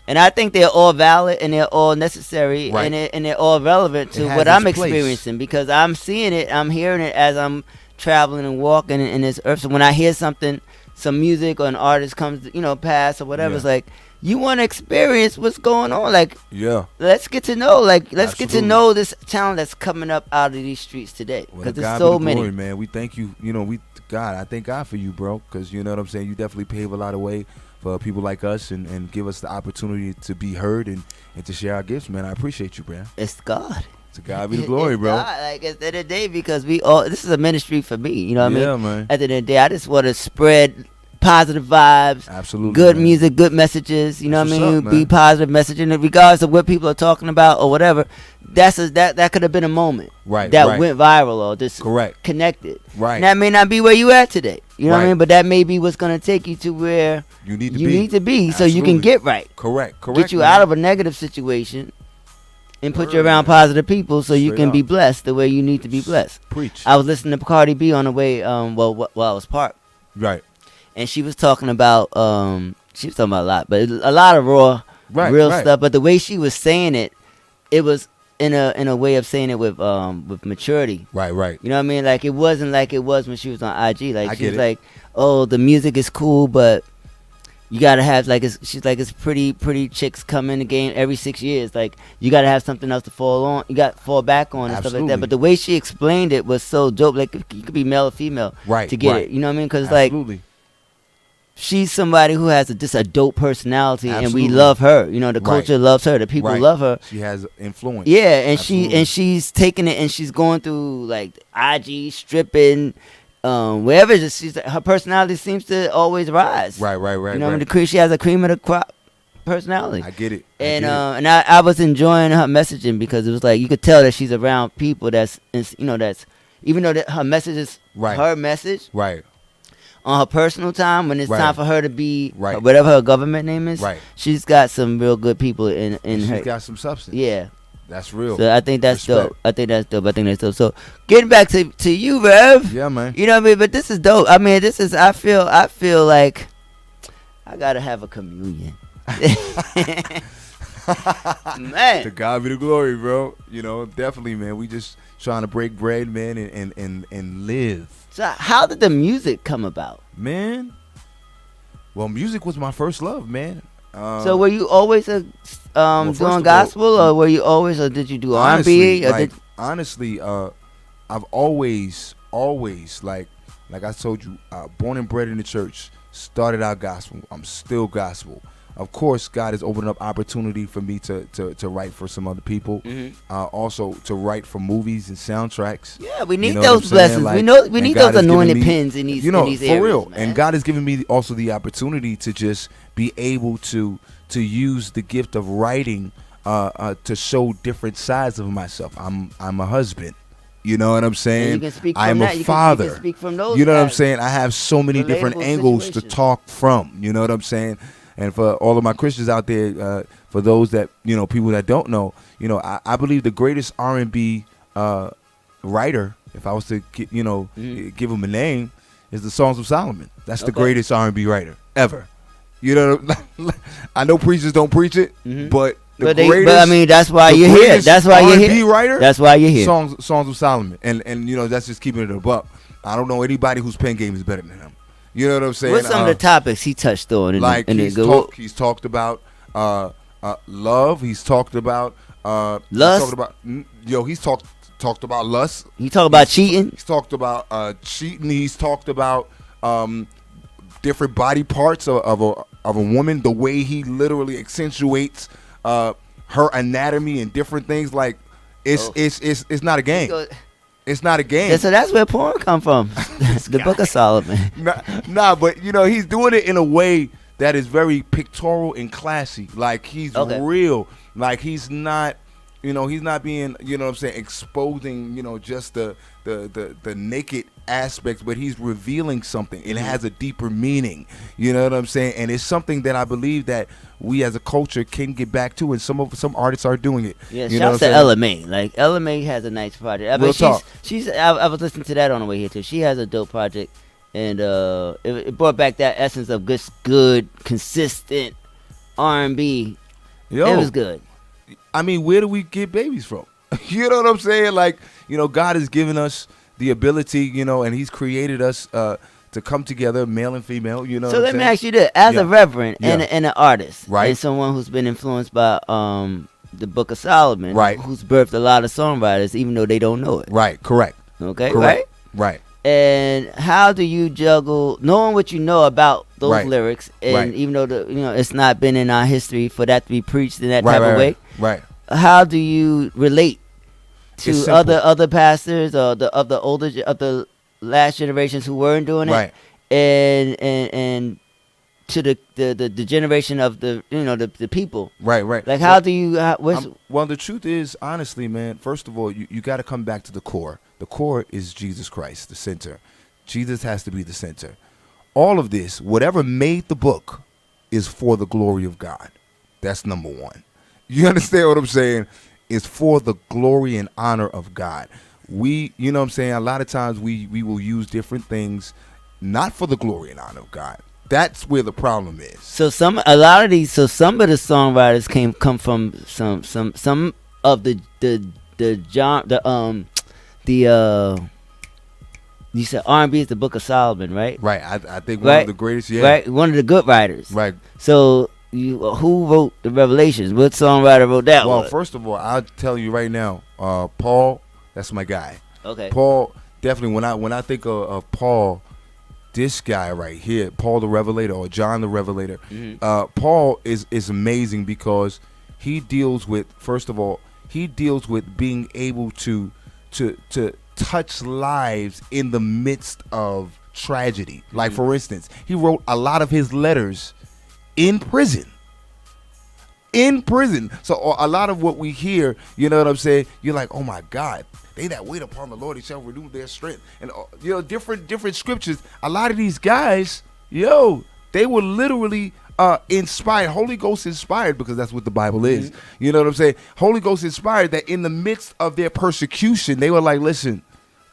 And I think they're all valid and they're all necessary, right. and they're all relevant to what I'm experiencing, because I'm seeing it, I'm hearing it as I'm traveling and walking in this earth. So when I hear something, some music or an artist comes, past or whatever, it's like, you want to experience what's going on. Like, let's get to know. Let's get to know this talent that's coming up out of these streets today. Because there's so many. Glory, man. We thank you. I thank God for you, bro. Because you know what I'm saying. You definitely pave a lot of way for people like us, and give us the opportunity to be heard and to share our gifts, man. I appreciate you, bro. It's God. To God be the glory, bro. God, like at the end of the day, because this is a ministry for me. You know what I mean? Yeah, man. At the end of the day, I just want to spread positive vibes, absolutely, good man. Music, good messages. You know That's what I mean? up, Be positive messaging, regardless of what people are talking about or whatever. That could have been a moment, right? That went viral or just connected, right? And that may not be where you at today. You know what I mean? But that may be what's gonna take you to where you need to be, so you can get right. Correct. Get you out of a negative situation. And put you around positive people so you can be blessed the way you need to be blessed. Preach. I was listening to Cardi B on the way, while I was parked. Right. And she was talking about, a lot, but a lot of real stuff. But the way she was saying it, it was in a way of saying it with maturity. Right. You know what I mean? Like, it wasn't like it was when she was on IG. Like, she was like, oh, the music is cool, but you gotta have it's pretty chicks come in the game every 6 years. Like, you gotta have something else to fall back on and stuff like that. But the way she explained it was so dope. Like, you could be male or female to get it. You know what I mean? Because like, she's somebody who has just a dope personality, and we love her. The culture loves her. The people love her. She has influence. Yeah, and she's taking it, and she's going through like IG stripping. Wherever her personality seems to always rise. Right. You know, she has a cream of the crop personality. I get it. And I was enjoying her messaging, because it was like you could tell that she's around people that's even though that her message is her message. Right. On her personal time, when it's time for her to be whatever her government name is, she's got some real good people in her. She's got some substance. Yeah. That's real. So I think that's dope. So getting back to you, Rev. Yeah, man. You know what I mean? But this is dope. I mean, I feel like I gotta have a communion. Man. To God be the glory, bro. Definitely, man. We just trying to break bread, man, and live. So how did the music come about? Man, well, music was my first love, man. So were you always doing gospel, or were you always, or did you do R&B? Honestly, I've always like I told you, born and bred in the church, started out gospel. I'm still gospel. Of course, God has opened up opportunity for me to write for some other people. Mm-hmm. Also to write for movies and soundtracks. Yeah, we need those blessings. We need those anointed pins in these areas, for real. Man. And God has given me also the opportunity to just be able to use the gift of writing to show different sides of myself. I'm a husband. You know what I'm saying? I'm a father. You can speak from those. You know what I'm saying? I have so many different angles to talk from. You know what I'm saying? And for all of my Christians out there, for those that people that don't know, I believe the greatest R&B writer, if I was to give him a name, is the Songs of Solomon. That's the Okay. greatest R&B writer ever. You know, I know preachers don't preach it, but the greatest. But I mean, that's why the you're here. greatest That's why you're R&B here. writer. That's why you're here. Songs of Solomon, and that's just keeping it a buck. I don't know anybody whose pen game is better than him. You know what I'm saying? What's some of the topics he touched on? Like he's talked about love. He's talked about lust. He's talked about lust. You talk about cheating. He's talked about cheating. He's talked about different body parts of a woman. The way he literally accentuates her anatomy and different things. Like it's not a game. It's not a game. Yeah, so that's where porn come from. The Book of Solomon. Nah, but he's doing it in a way that is very pictorial and classy. Like he's real. Like he's not, he's not being, exposing, just the naked aspects, but he's revealing something. It has a deeper meaning. You know what I'm saying? And it's something that I believe that we as a culture can get back to, and some artists are doing it. Yeah, shouts to Ella May. Like Ella May has a nice project. I mean, she's I was listening to that on the way here too. She has a dope project, and it brought back that essence of good, consistent R&B. It was good. I mean, where do we get babies from? You know what I'm saying? Like, God has given us the ability, and He's created us to come together, male and female. You know. So what let I'm me saying? ask you this: as a reverend and an artist, right, and someone who's been influenced by the Book of Solomon, right, who's birthed a lot of songwriters, even though they don't know it, right? Correct. Okay. Correct. Right. And how do you juggle knowing what you know about those lyrics, and even though it's not been in our history for that to be preached in that type of way, right? How do you relate to other pastors or of the last generations who weren't doing it, right? And to the generation of the people, right? Like how do you? Well, the truth is, honestly, man. First of all, you got to come back to the core. The core is Jesus Christ, the center. Jesus has to be the center. All of this, whatever made the book, is for the glory of God. That's number one. You understand what I'm saying? It's for the glory and honor of God. We, you know what I'm saying? A lot of times we will use different things not for the glory and honor of God. That's where the problem is. So some of the songwriters come from some of you said R&B is the Book of Solomon, right? Right. I think one of the greatest, right, one of the good writers, right. So who wrote the Revelations? What songwriter wrote that? Well, first of all, I'll tell you right now, Paul, that's my guy. Okay. Paul, definitely. When I think of Paul, this guy right here, Paul the Revelator or John the Revelator, Paul is amazing because he deals with, first of all, being able to touch lives in the midst of tragedy. Like, for instance, he wrote a lot of his letters in prison. So a lot of what we hear, you know what I'm saying, you're like, oh my God, they that wait upon the Lord, he shall renew their strength. And different scriptures. A lot of these guys, they were literally inspired, Holy Ghost inspired, because that's what the Bible is. You know what I'm saying? Holy Ghost inspired, that in the midst of their persecution, they were like, listen,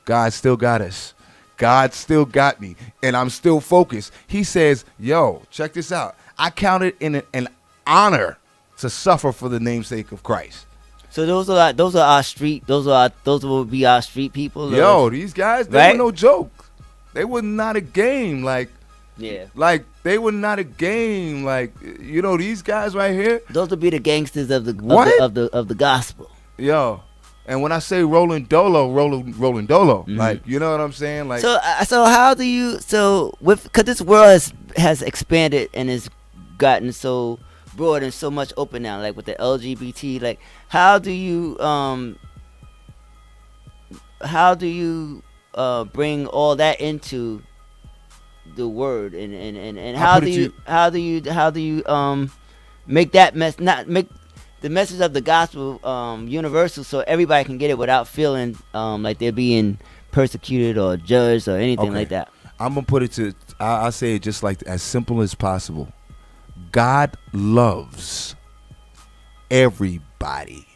God still got us. God still got me, and I'm still focused. He says, check this out. I count it in an honor to suffer for the namesake of Christ. So those are our street. Those will be our street people. These guys, they were no joke. They were not a game. Like they were not a game. Like these guys right here. Those will be the gangsters of the gospel. And when I say rolling dolo, like, you know what I'm saying? Like, so how do you, because this world has expanded and has gotten so broad and so much open now, like with the LGBT, like how do you bring all that into the word, and how do you make that make the message of the gospel universal, so everybody can get it without feeling like they're being persecuted or judged or anything like that? I'm gonna put it to, I'll say it just like as simple as possible. God loves everybody.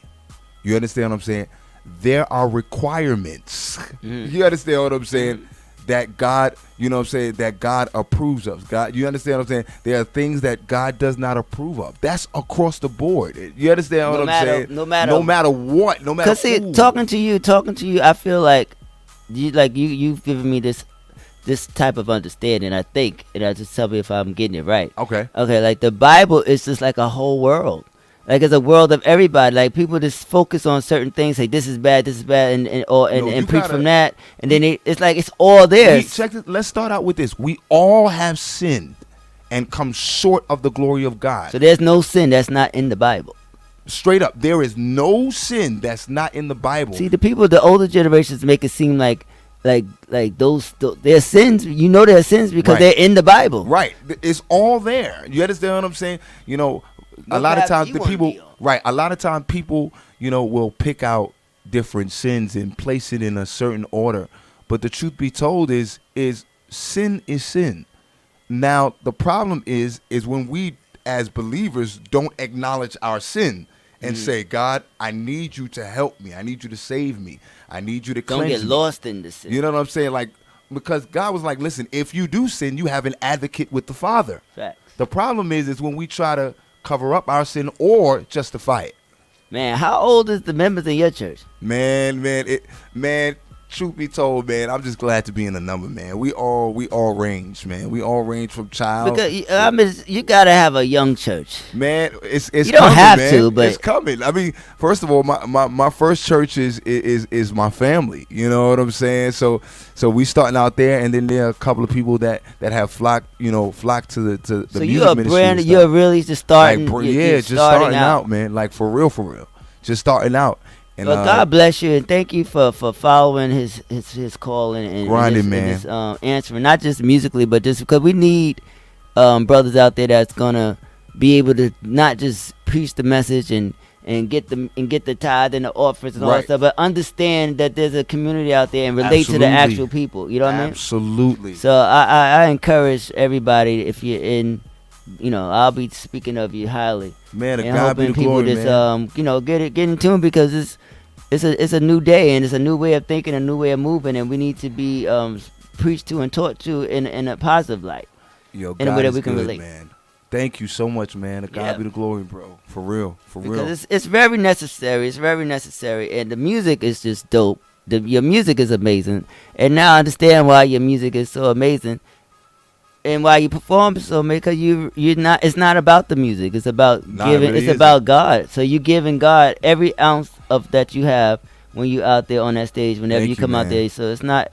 You understand what I'm saying? there are requirements. You understand what I'm saying? That God, you know what I'm saying, that God approves of. God, you understand what I'm saying? There are things that God does not approve of. That's across the board. You understand what I'm saying? No matter what, no matter. Cause see, talking to you, I feel like you've given me this type of understanding. I think, and I just tell me if I'm getting it right. Okay. Like the Bible is just like a whole world. Like it's a world of everybody. Like people just focus on certain things. Say this is bad, and preach from that, and then it's like it's all there. Check it. Let's start out with this. We all have sinned and come short of the glory of God. So there's no sin that's not in the Bible. Straight up, there is no sin that's not in the Bible. See, the older generations make it seem like their sins. You know, their sins because they're in the Bible. Right. It's all there. You understand what I'm saying? You know. A lot of times people, you know, will pick out different sins and place it in a certain order. But the truth be told is sin is sin. Now, the problem is when we as believers don't acknowledge our sin and say, God, I need you to help me. I need you to save me. I need you to cleanse me. Don't get lost in the sin. You know what I'm saying? Like, because God was like, listen, if you do sin, you have an advocate with the Father. Facts. The problem is when we try to cover up our sin or justify it. Man, how old is the members in your church? Man, truth be told, man, I'm just glad to be in the number, man. We all range, man. We all range from child. Because I mean, you gotta have a young church, man. It's you don't coming, have man. to, but it's coming. I mean, first of all, my first church is my family. You know what I'm saying? So we starting out there, and then there are a couple of people that have flocked to the so music you're a ministry. brand. You're really just starting. Like, you're just starting out, man. Like for real, just starting out. And, well, God bless you, and thank you for following his call and grinding, man. And his, answering, not just musically, but just because we need brothers out there that's gonna be able to not just preach the message and get the tithe and the offerings and all that stuff, but understand that there's a community out there and relate to the actual people. You know what I mean? Absolutely. So I encourage everybody, if you're in. You know, I'll be speaking of you highly, man. And hoping people just get in tune, because it's a new day and it's a new way of thinking, a new way of moving, and we need to be preached to and taught to in a positive light. Yo, in a way that we can relate. Man. Thank you so much, man. To God be the glory, bro. For real. Because it's very necessary. It's very necessary, and the music is just dope. Your music is amazing, and now I understand why your music is so amazing. And why you perform so, because you're not. It's not about the music. It's about giving. Really it's about God. So you giving God every ounce of that you have when you out there on that stage. Whenever you come out there. So it's not.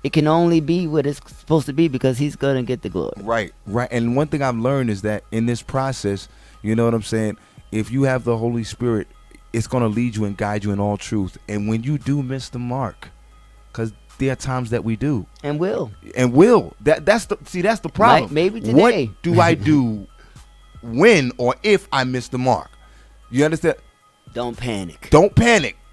It can only be what it's supposed to be, because He's gonna get the glory. Right. And one thing I've learned is that in this process, you know what I'm saying. If you have the Holy Spirit, it's gonna lead you and guide you in all truth. And when you do miss the mark, because there are times that we do and will. That's the problem. Maybe today. What do I do when or if I miss the mark? You understand? Don't panic.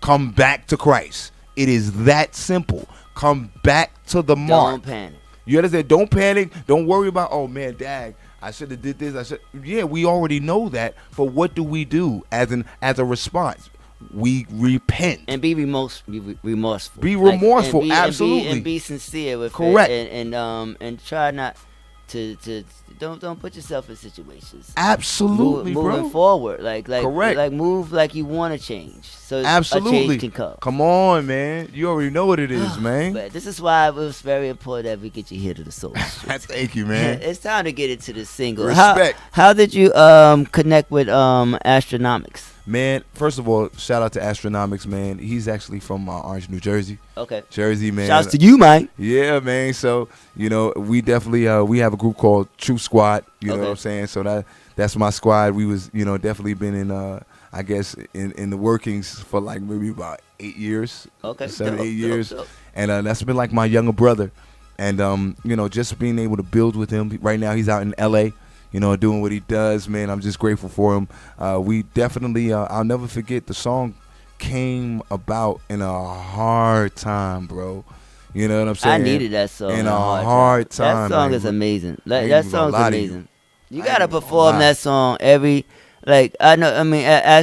Come back to Christ. It is that simple. Come back to the mark. Don't panic. You understand? Don't panic. Don't worry about, oh man, dag, I should have did this. Yeah, we already know that. But what do we do as a response? We repent and be remorseful. Be remorseful, absolutely, and be sincere with correct. It, and try not to don't put yourself in situations. Absolutely, moving forward, correct. Like move like you want to change. So absolutely, a change can come. Come on, man. You already know what it is, man. But this is why it was very important that we get you here to the Soul. Thank you, man. It's time to get into the single. Respect. How did you connect with Astronomics? Man, first of all, shout out to Astronomics, man. He's actually from Orange, New Jersey. Okay. Jersey, man. Shouts to you, man. Yeah, man. So, you know, we definitely we have a group called True Squad. You know what I'm saying? So that's my squad. We was, you know, definitely been in I guess in the workings for like maybe about 8 years. Okay. 8 years. Dope. And that's been like my younger brother. And you know, just being able to build with him. Right now he's out in LA. You know, doing what he does, man. I'm just grateful for him. We definitely, I'll never forget, the song came about in a hard time, bro. You know what I'm saying? I needed that song in a hard time. That song is amazing. That song's amazing. You gotta perform that song as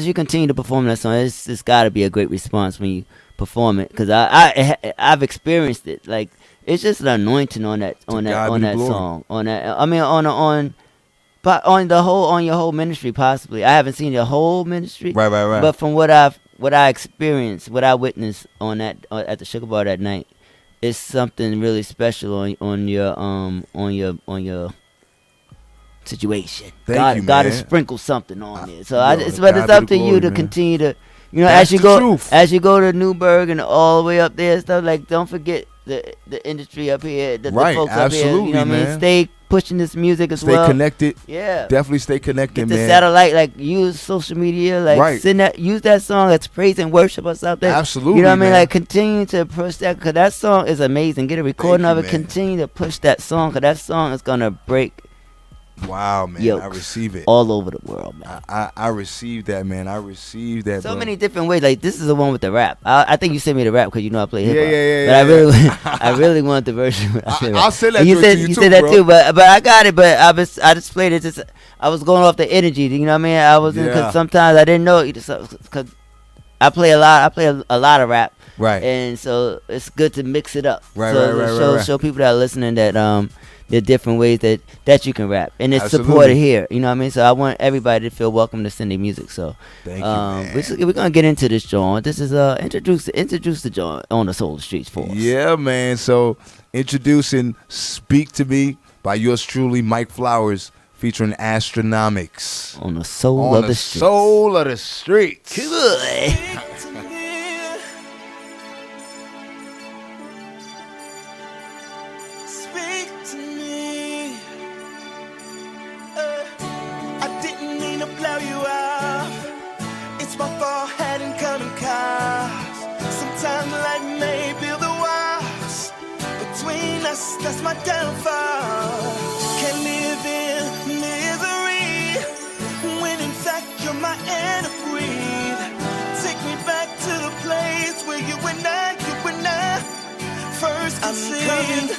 you continue to perform that song, it's gotta be a great response when you perform it because I've experienced it. Like it's just an anointing on that song. On that, I mean on your whole ministry possibly. I haven't seen your whole ministry. Right. But from what I experienced, what I witnessed on that at the Sugar Bar that night, it's something really special on your situation. Thank you, man. God has sprinkled something on there. So it's God up to be the you glory, to man. continue to, That's the truth. as you go to Newburgh and all the way up there and stuff, like don't forget the industry up here, the folks up here. You know what I mean? man. Stay pushing this music as Stay well. connected. Yeah. Definitely stay connected, Get the man. satellite, like use social media, like Right. use that song that's praise and worship or something. Absolutely, You know what I mean? man. Like continue to push that because that song is amazing. Get a recording Thank of you, it. man. Continue to push that song because that song is gonna break Wow, man. yokes I receive it. all over the world, man. I received that, man. I received that. So bro. many different ways. Like this is the one with the rap. I think you sent me the rap because I play hip hop. Yeah, But I really want the version. With I'll send that and you to said you you too, said that bro. too. But I got it. But I just played it. Just I was going off the energy. You know what I mean? I was Yeah. because sometimes I didn't know because I play a lot. I play a lot of rap. Right. And so it's good to mix it up. Right, so right. show people that are listening that there are different ways that you can rap, and it's Absolutely. supported here. You know what I mean? So I want everybody to feel welcome to send their music. So Thank you, man. we're gonna get into this joint. This is introduce the joint on the Soul Streets for us. Yeah, man. So introducing "Speak to Me" by yours truly, Mike Flowerz, featuring Astronomics On the soul on of the streets. soul of the streets. Good. Speak to me. I didn't mean to blow you off. It's my fault, hadn't come in cars. Sometimes life may build the walls between us. That's my downfall. Can't live in misery when in fact you're my air to breathe. Take me back to the place where you and I first conceived.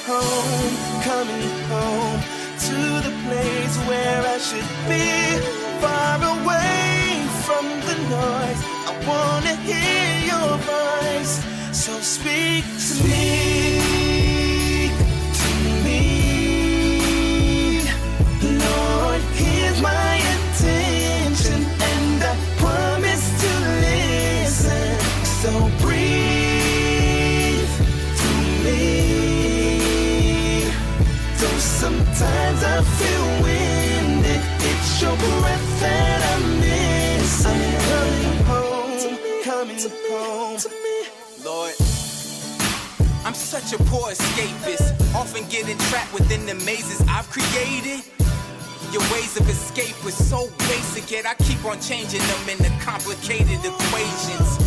Coming home to the place where I should be, far away from the noise. I wanna hear your voice, so speak to me, Lord. Here's my attention, and I promise to listen. So breathe. Sometimes I feel winded. It's your breath that I'm missing. I'm coming home to me. Lord, I'm such a poor escapist, often getting trapped within the mazes I've created. Your ways of escape were so basic, yet I keep on changing them into complicated equations.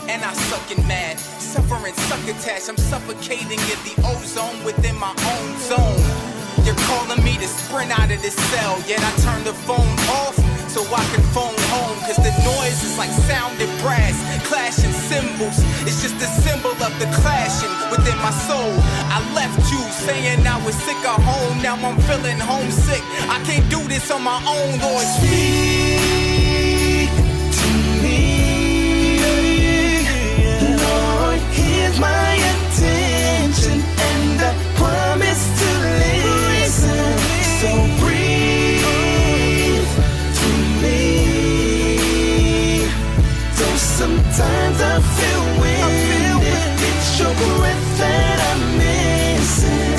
And I suck and mad, suffering succotash. I'm suffocating in the ozone within my own zone. You're calling me to sprint out of this cell, yet I turn the phone off so I can phone home. Cause the noise is like sounding brass, clashing cymbals. It's just a symbol of the clashing within my soul. I left you saying I was sick of home, now I'm feeling homesick. I can't do this on my own, Lord. Speak to me, Lord. Here's my attention, and I promise to listen. So breathe to me. Though sometimes I feel winded, it's your breath that I'm missing.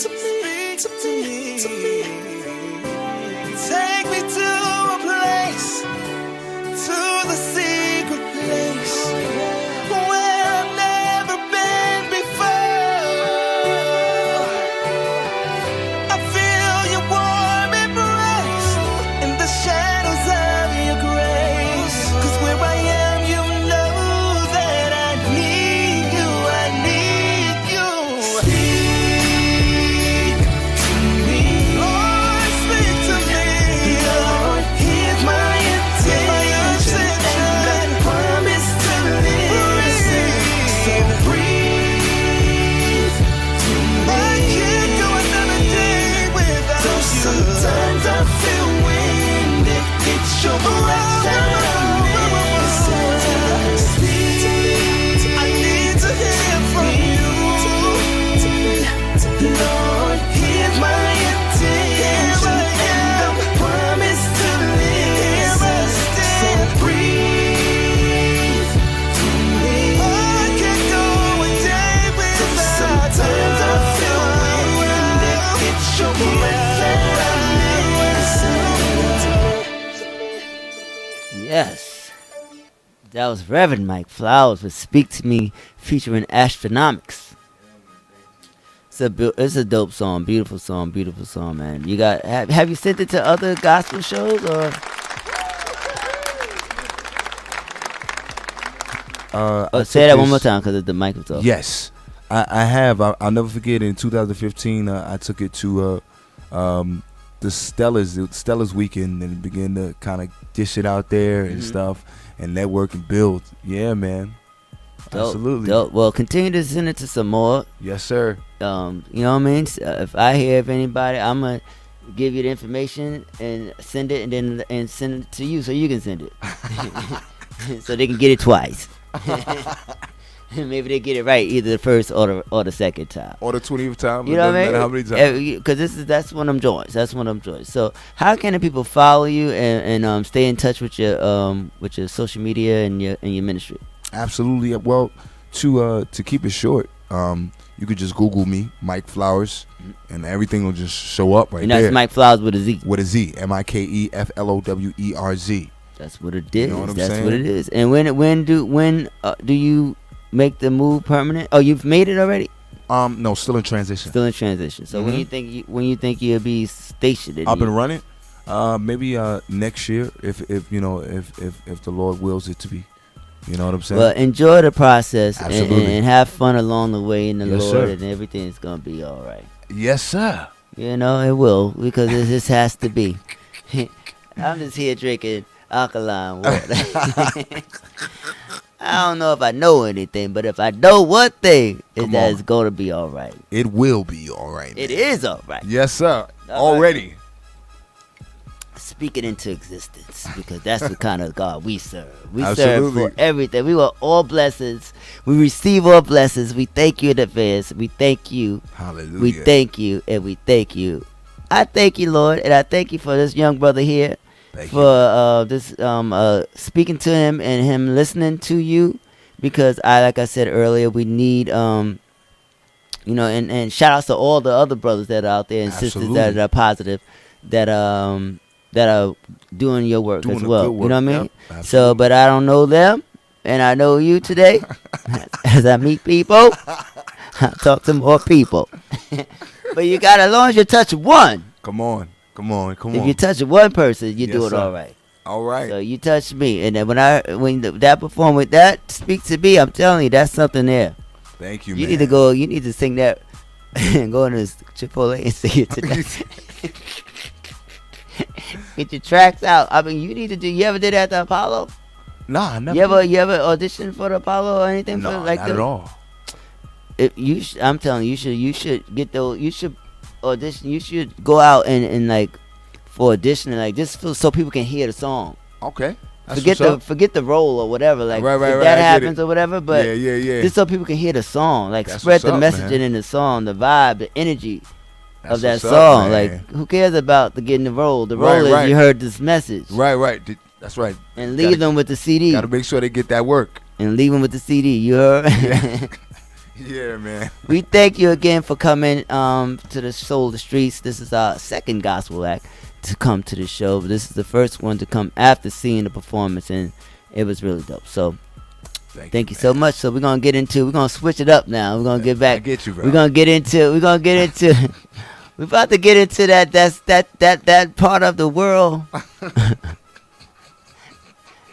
To me. Take me to a place, to the secret place, where I've never That was Reverend Mike Flowerz with "Speak to Me" featuring Astronomics. It's a dope song, beautiful song, man. You got have you sent it to other gospel shows or? Say that one more time because the mic was off. Yes, I have. I'll never forget. In 2015, I took it to the Stellars weekend and began to kind of dish it out there and stuff and network and build. Yeah, man. Dope, Absolutely. Dope. Well, continue to send it to some more. Yes, sir. You know what I mean? If I hear of anybody, I'm gonna give you the information and send it, and send it to you so you can send it, so they can get it twice. Maybe they get it right either the first or the second time. Or the 20th time. You know what I mean? How many times? Because that's one of them joints. So how can the people follow you and stay in touch with your social media and your ministry? Absolutely. Well, to keep it short, you could just Google me, Mike Flowerz, and everything will just show up right and that's there. Mike Flowerz with a Z. With a Z, MikeFlowerz. That's what it is. You know what I'm That's saying? what it is. And when do you make the move permanent? Oh, you've made it already? No, still in transition. So when you think you'll be stationed? Up and running? Maybe next year, if the Lord wills it to be. You know what I'm saying? Well, enjoy the process Absolutely. and have fun along the way in the Yes, Lord, sir. and everything's gonna be all right. Yes, sir. You know it will, because it just has to be. I'm just here drinking alkaline water. I don't know if I know anything, but if I know one thing, is that it's gonna be all right. It will be all right. It is all right. Yes, sir. All Already. Speak it into existence, because that's the kind of God we serve. We Absolutely. serve for everything. We want all blessings. We receive all blessings. We thank you in advance. We thank you. Hallelujah. We thank you, and we thank you. I thank you, Lord, and I thank you for this young brother here, speaking to him and him listening to you, because like I said earlier, we need and shout outs to all the other brothers that are out there and sisters that are positive, that are doing your work as well. Good work. You know what I mean? Yep, so, but I don't know them, and I know you today. As I meet people, I talk to more people. But you got, as long as you touch one. Come on. If you touch one person, you do it all right. All right. So you touch me, and then when that perform with that, speak to me. I'm telling you, that's something there. Thank you, You man. need to sing that and go into Chipotle and sing it today. Get your tracks out. I mean, you ever did that at the Apollo? Nah, I never. You ever auditioned for the Apollo or anything? No, for like not at all. I'm telling you, you should get those. You should audition. You should go out and like for auditioning, like just so people can hear the song. Okay. Forget the role or whatever. Like Right, if right, that I get happens it. or whatever. But yeah. just so people can hear the song, like That's spread what's the up, messaging man. in the song, the vibe, the energy of that That's what's song. up, man. Like who cares about getting the role? The Right, role is right. you heard this message. Right. That's right. And leave them with the CD. Gotta make sure they get that work. And leave them with the CD. You heard? Yeah, man. We thank you again for coming to the Soul of the Streets. This is our second gospel act to come to the show. But this is the first one to come after seeing the performance, and it was really dope. So thank you so much. So we're gonna switch it up now. We're gonna get back. I get you, bro. We're about to get into that part of the world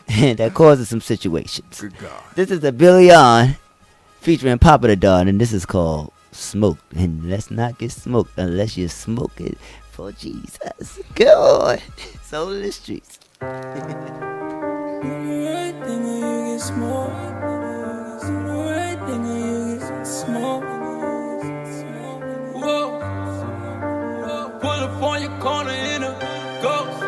that causes some situations. Good God. This is a Billy On featuring Papa the Don, and this is called Smoke. And let's not get smoked unless you smoke it for Jesus. Go on. Soul of the Streets. Pull up on your corner in a ghost.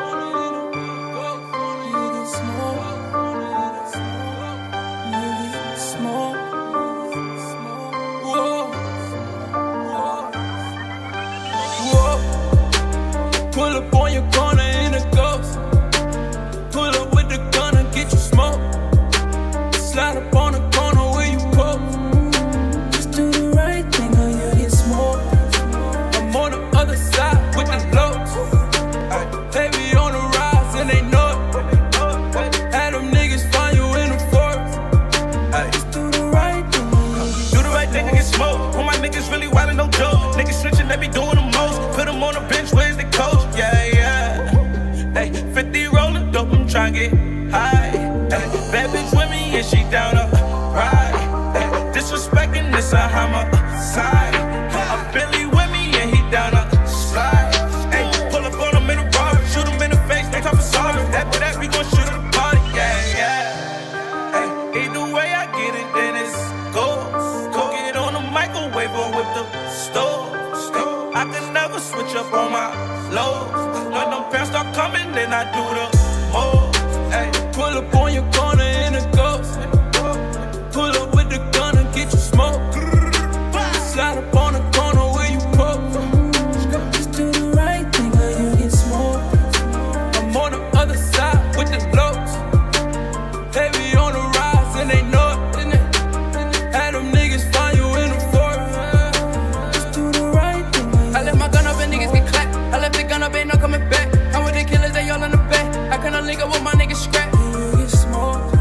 Pull up on your corner in a ghost. Pull up with the gun and get you smoke. Slide up on the corner where you post. Just do the right thing or you get smoked. I'm on the other side with the loads. They be on the rise and they know it. Had them niggas find you in the forest. she down to ride. Ay, disrespecting this a homicide. A Billy with me and he down to slide. Ay, pull up on him in a bar, shoot him in the face, no time for sorry. After that we gon' shoot at the party, yeah, yeah. Ay, either way I get it, then it's gold. Cook it on the microwave or with the stove. I can never switch up on my lows. When them pants start coming, then I do the most. Ay, pull up on your corner in a ghost. Pull up with the gun and get you smoke. Slide up on the corner where you poke. Just do the right thing or you get smoked. I'm on the other side with the lows. Heavy on the rise and they know it. Had them niggas find you in the forest. Just do the right thing. I left my gun up and niggas get clapped. I left the gun up, ain't no coming back. I'm with the killers, they all in the back. I cannot link up with my niggas scrap. You get smoked.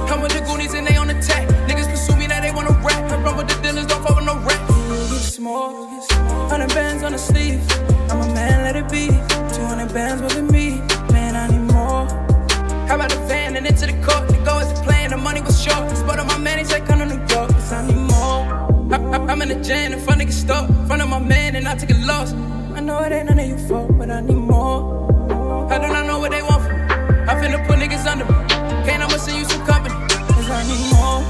Come with the Goonies and they on attack. Niggas pursue me, now they wanna rap. I run with the dealers, don't fuck with no rap. You get smoked. 100 bands on the sleeve. I'm a man, let it be. 200 bands with me. Man, I need more. How about the van and into the court? The go as a plan, the money was short. Spot on my man, he said come to New York, cause I need more. I'm in the jam, the front niggas stop. Front of my man and I take a loss. I know it ain't none of your fault, but I need more. I do not know what they want from me. I finna put niggas under me. Can't I'ma send you some company, cause I need more.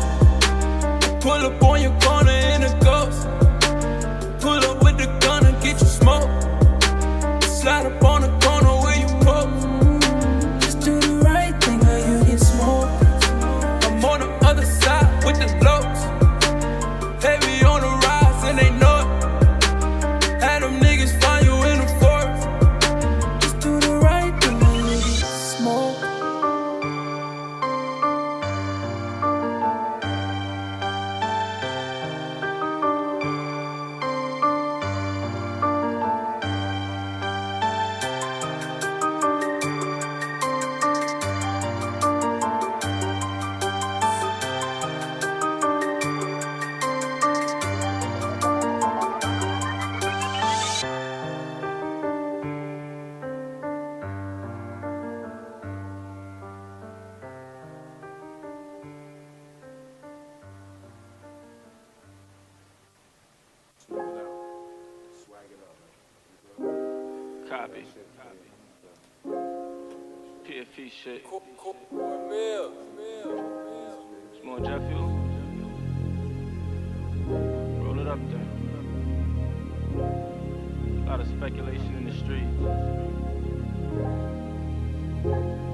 Pull up on your corner in a ghost. Pull up with the gun and get you smoke. Slide up on the corner where you poke. Just do the right thing or you get smoked. I'm on the other side with the lows. Heavy on the rise and they know it. Had them niggas find you in the forest. Just do the right thing or you get smoked. Copy. PFE shit. Small jet fuel. Roll it up there. A lot of speculation in the street.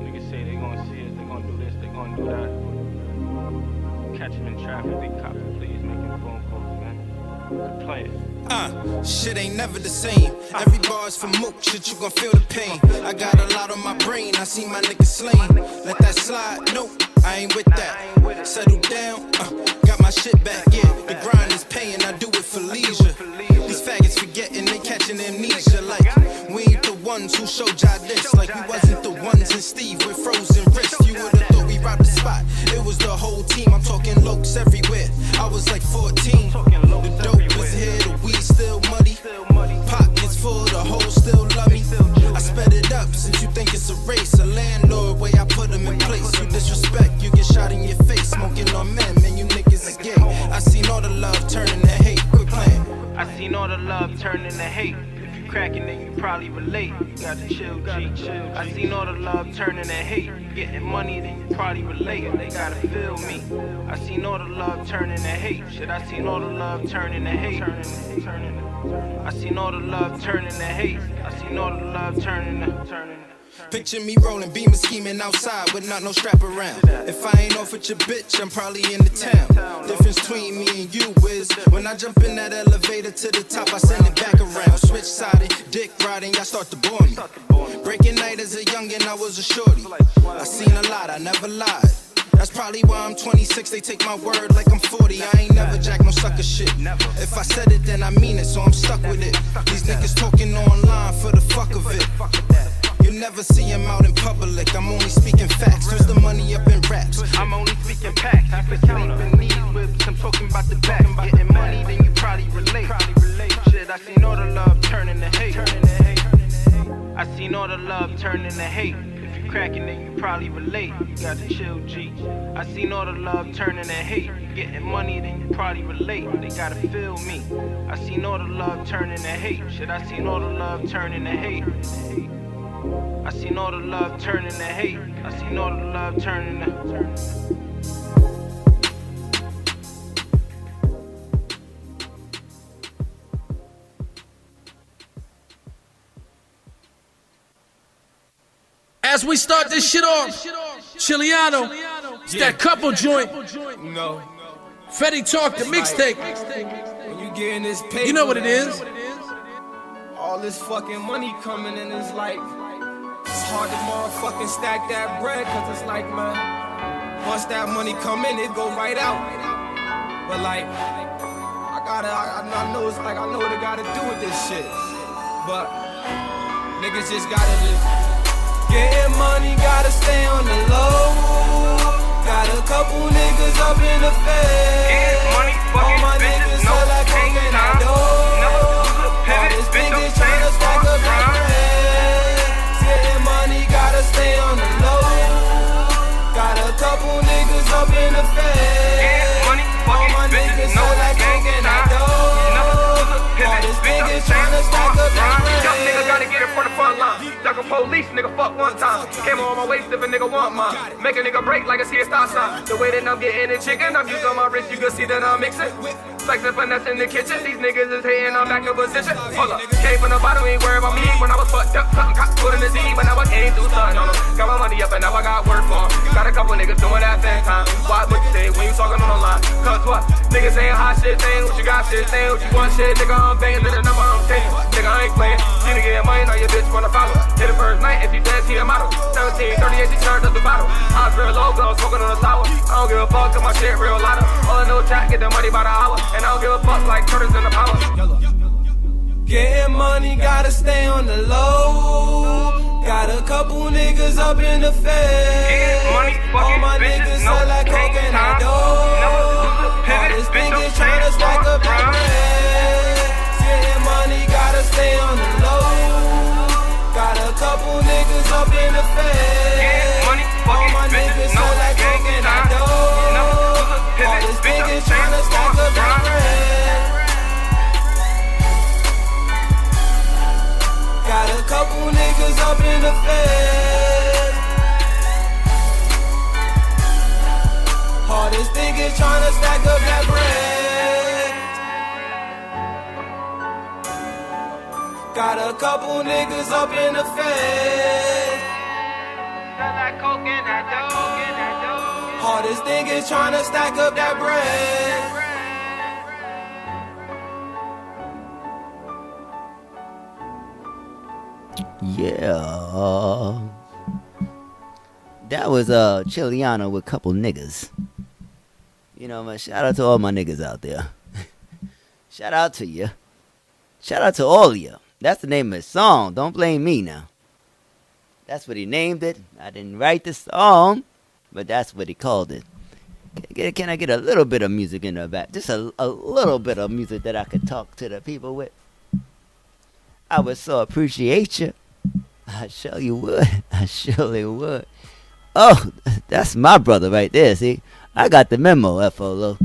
Niggas say they gonna see us, they gonna do this, they gonna do that. Catch them in traffic, they cop the please, making phone calls, man. Could play it. Shit ain't never the same. Every bar's for mook, shit you gon' feel the pain. I got a lot on my brain, I see my niggas slain. Let that slide, nope, I ain't with that. Settle down, got my shit back, yeah. The grind is paying, I do it for leisure. These faggots forgetting, they catching amnesia. Like, we ain't the ones who showed y'all this. Like, we wasn't the ones in Steve with frozen wrists. You would've thought we robbed the spot. It was the whole team, I'm talking lokes everywhere. I was like 14, the dope was here, the weed still muddy. Pockets full, the hoes still love me. I sped it up since you think it's a race. A landlord, way I put them in place. You disrespect, you get shot in your face. Smoking on men, man, you niggas is gay. I seen all the love turning to hate, quit playing. I seen all the love turn into hate. If you cracking, then you probably relate. You gotta chill, G. I seen all the love turn into hate. You getting money, then you probably relate. They gotta feel me. I seen all the love turn into hate. Shit, I seen all the love turn into hate. I seen all the love turn into hate. I seen all the love turn into. Picture me rolling, beamer scheming outside with not no strap around. If I ain't off with your bitch, I'm probably in the town. Difference between me and you is when I jump in that elevator to the top, I send it back around. Switch sided, dick riding, y'all start to bore me. Breaking night as a youngin', I was a shorty. I seen a lot, I never lied. That's probably why I'm 26, they take my word like I'm 40. I ain't never jack no sucker shit. If I said it, then I mean it, so I'm stuck with it. These niggas talking online for the fuck of it. You never see him out in public, I'm only speaking facts. There's the money up in raps. I'm only speaking packs. I can sleep in these whips, I'm talking about the back. Getting money, then you probably relate. Shit, I seen all the love turn into hate. I seen all the love turn into hate. If you cracking, then you probably relate. You got to chill, G. I seen all the love turning to hate. You getting money, then you probably relate. They gotta feel me. I seen all the love turning to hate. Shit, I seen all the love turning to hate. I seen all the love turning to hate. I seen all the love turning to. As we start this shit off, Chiliano, it's that couple joint. No. Fetty Talk, the mixtape. When you getting this paper, you know what it is. All this fucking money coming in is like, it's hard to motherfucking stack that bread, cause it's like, man, once that money come in, it go right out. But like, I know it's like, I know what I gotta do with this shit. But niggas just gotta live. Getting money, gotta stay on the low. Got a couple niggas up in the fed. All my niggas sell like coke and I know. All this niggas tryna stack up that bread. Getting money, gotta stay on the low. Got a couple niggas up in the fed. All my niggas sell like coke and I know. All this niggas tryna stack up that bread. Young nigga gotta get it for the front line. Duck a police, nigga, fuck one time. Came on my waist if a nigga want mine. Make a nigga break like a stop sign. The way that I'm getting the chicken, I'm using my wrist, you can see that I'm mixing. Flexing finesse in the kitchen, these niggas is hating, I'm back in position. Hold up, came from the bottom, ain't worried about me. When I was fucked up, something got put in the Z. But now I came through something on them. Got my money up and now I got work for 'em. Got a couple niggas doing that same time. Why what you say when you talking on the line? Cause what? Niggas saying hot shit, saying what you got shit, saying what you want shit. Nigga, I'm banging to the number I'm taking. Nigga, I ain't playing. She to get money, now your bitch wanna follow. Hit the first night, if she dead, she a model. 17, 38, she turned up the bottle. I was real low, girl, smoking on the sour. I don't give a fuck, cause my shit real louder. All I know is chat, get the money by the hour. And I don't give a fuck like turtles in the power. Getting money, gotta stay on the low. Got a couple niggas up in the fed. All my niggas sell like coke and I know. All this niggas tryna stack up that bread. Getting money, gotta stay on the low. Got a couple niggas up in the fed. All my niggas sell like coke and I know. All this niggas tryna stack up that bread. Got a couple niggas up in the fed. Hardest niggas tryna stack up that bread. Got a couple niggas up in the fed. Hardest niggas tryna stack up that bread. Yeah. That was Chiliano with Couple Niggas. You know, man, shout out to all my niggas out there. Shout out to you. Shout out to all of you. That's the name of the song. Don't blame me now. That's what he named it. I didn't write the song, but that's what he called it. Can I get a little bit of music in the back? Just a little bit of music that I could talk to the people with. I would so appreciate you. I surely would. I surely would. Oh, that's my brother right there, see? I got the memo, F.O.L.O.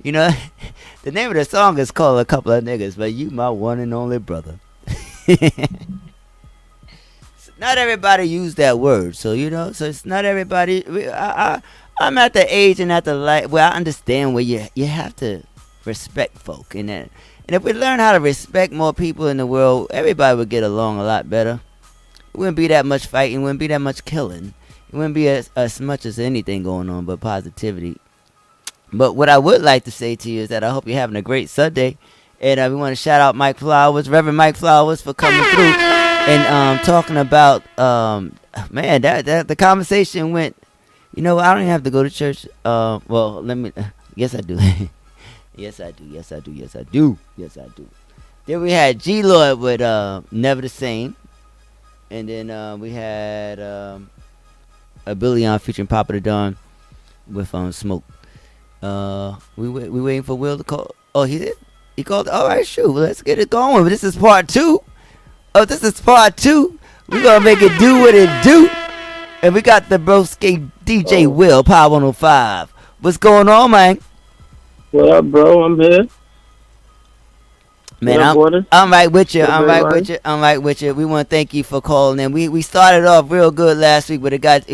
You know, the name of the song is called A Couple of Niggas, but you my one and only brother. Not everybody use that word, so you know, so it's not everybody. I'm at the age and at the light where I understand where you have to respect folk, and if we learn how to respect more people in the world, everybody would get along a lot better. It wouldn't be that much fighting, wouldn't be that much killing, it wouldn't be as much as anything going on but positivity. But what I would like to say to you is that I hope you're having a great Sunday, and we want to shout out Mike Flowerz, Reverend Mike Flowerz, for coming through and talking about man, that the conversation went. You know, I don't even have to go to church. Well, let me. Yes, I do. Yes, I do. Yes, I do. Yes, I do. Yes, I do. Then we had G Lloyd with Never the Same, and then we had a Billy on featuring Papa the Don with Smoke. We waiting for Will to call. Oh, he did. He called. All right, shoot. Well, let's get it going. This is part 2. Oh, this is part 2. We're gonna make it do what it do. And we got the broski DJ Will, Power 105. What's going on, man? What up, bro? I'm here. Man, I'm right with you. I'm right with you. We want to thank you for calling in. We started off real good last week, but it got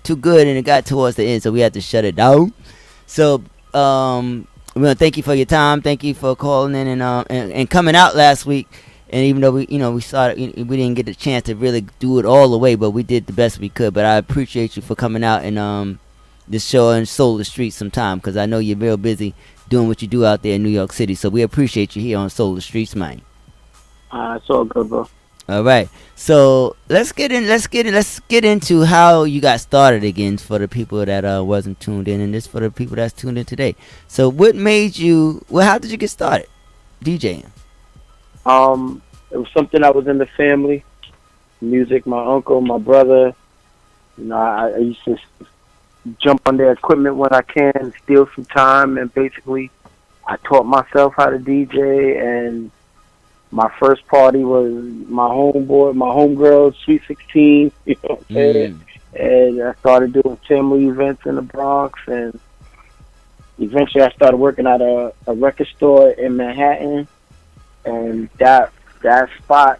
too good and it got towards the end, so we had to shut it down. So we want to thank you for your time. Thank you for calling in and coming out last week. And even though we started, we didn't get the chance to really do it all the way, but we did the best we could. But I appreciate you for coming out and this show and Soul the Streets sometime, because I know you're real busy doing what you do out there in New York City. So we appreciate you here on Soul the Streets, man. It's all good, bro. All right. So let's get into how you got started again for the people that wasn't tuned in, and this for the people that's tuned in today. So what made you? Well, how did you get started DJing? It was something that was in the family. Music, my uncle, my brother. I used to jump on their equipment when I can, steal some time, and basically I taught myself how to DJ. And my first party was my homegirl, Sweet 16, you know what I'm saying? And I started doing family events in the Bronx, and eventually I started working at a record store in Manhattan, and that spot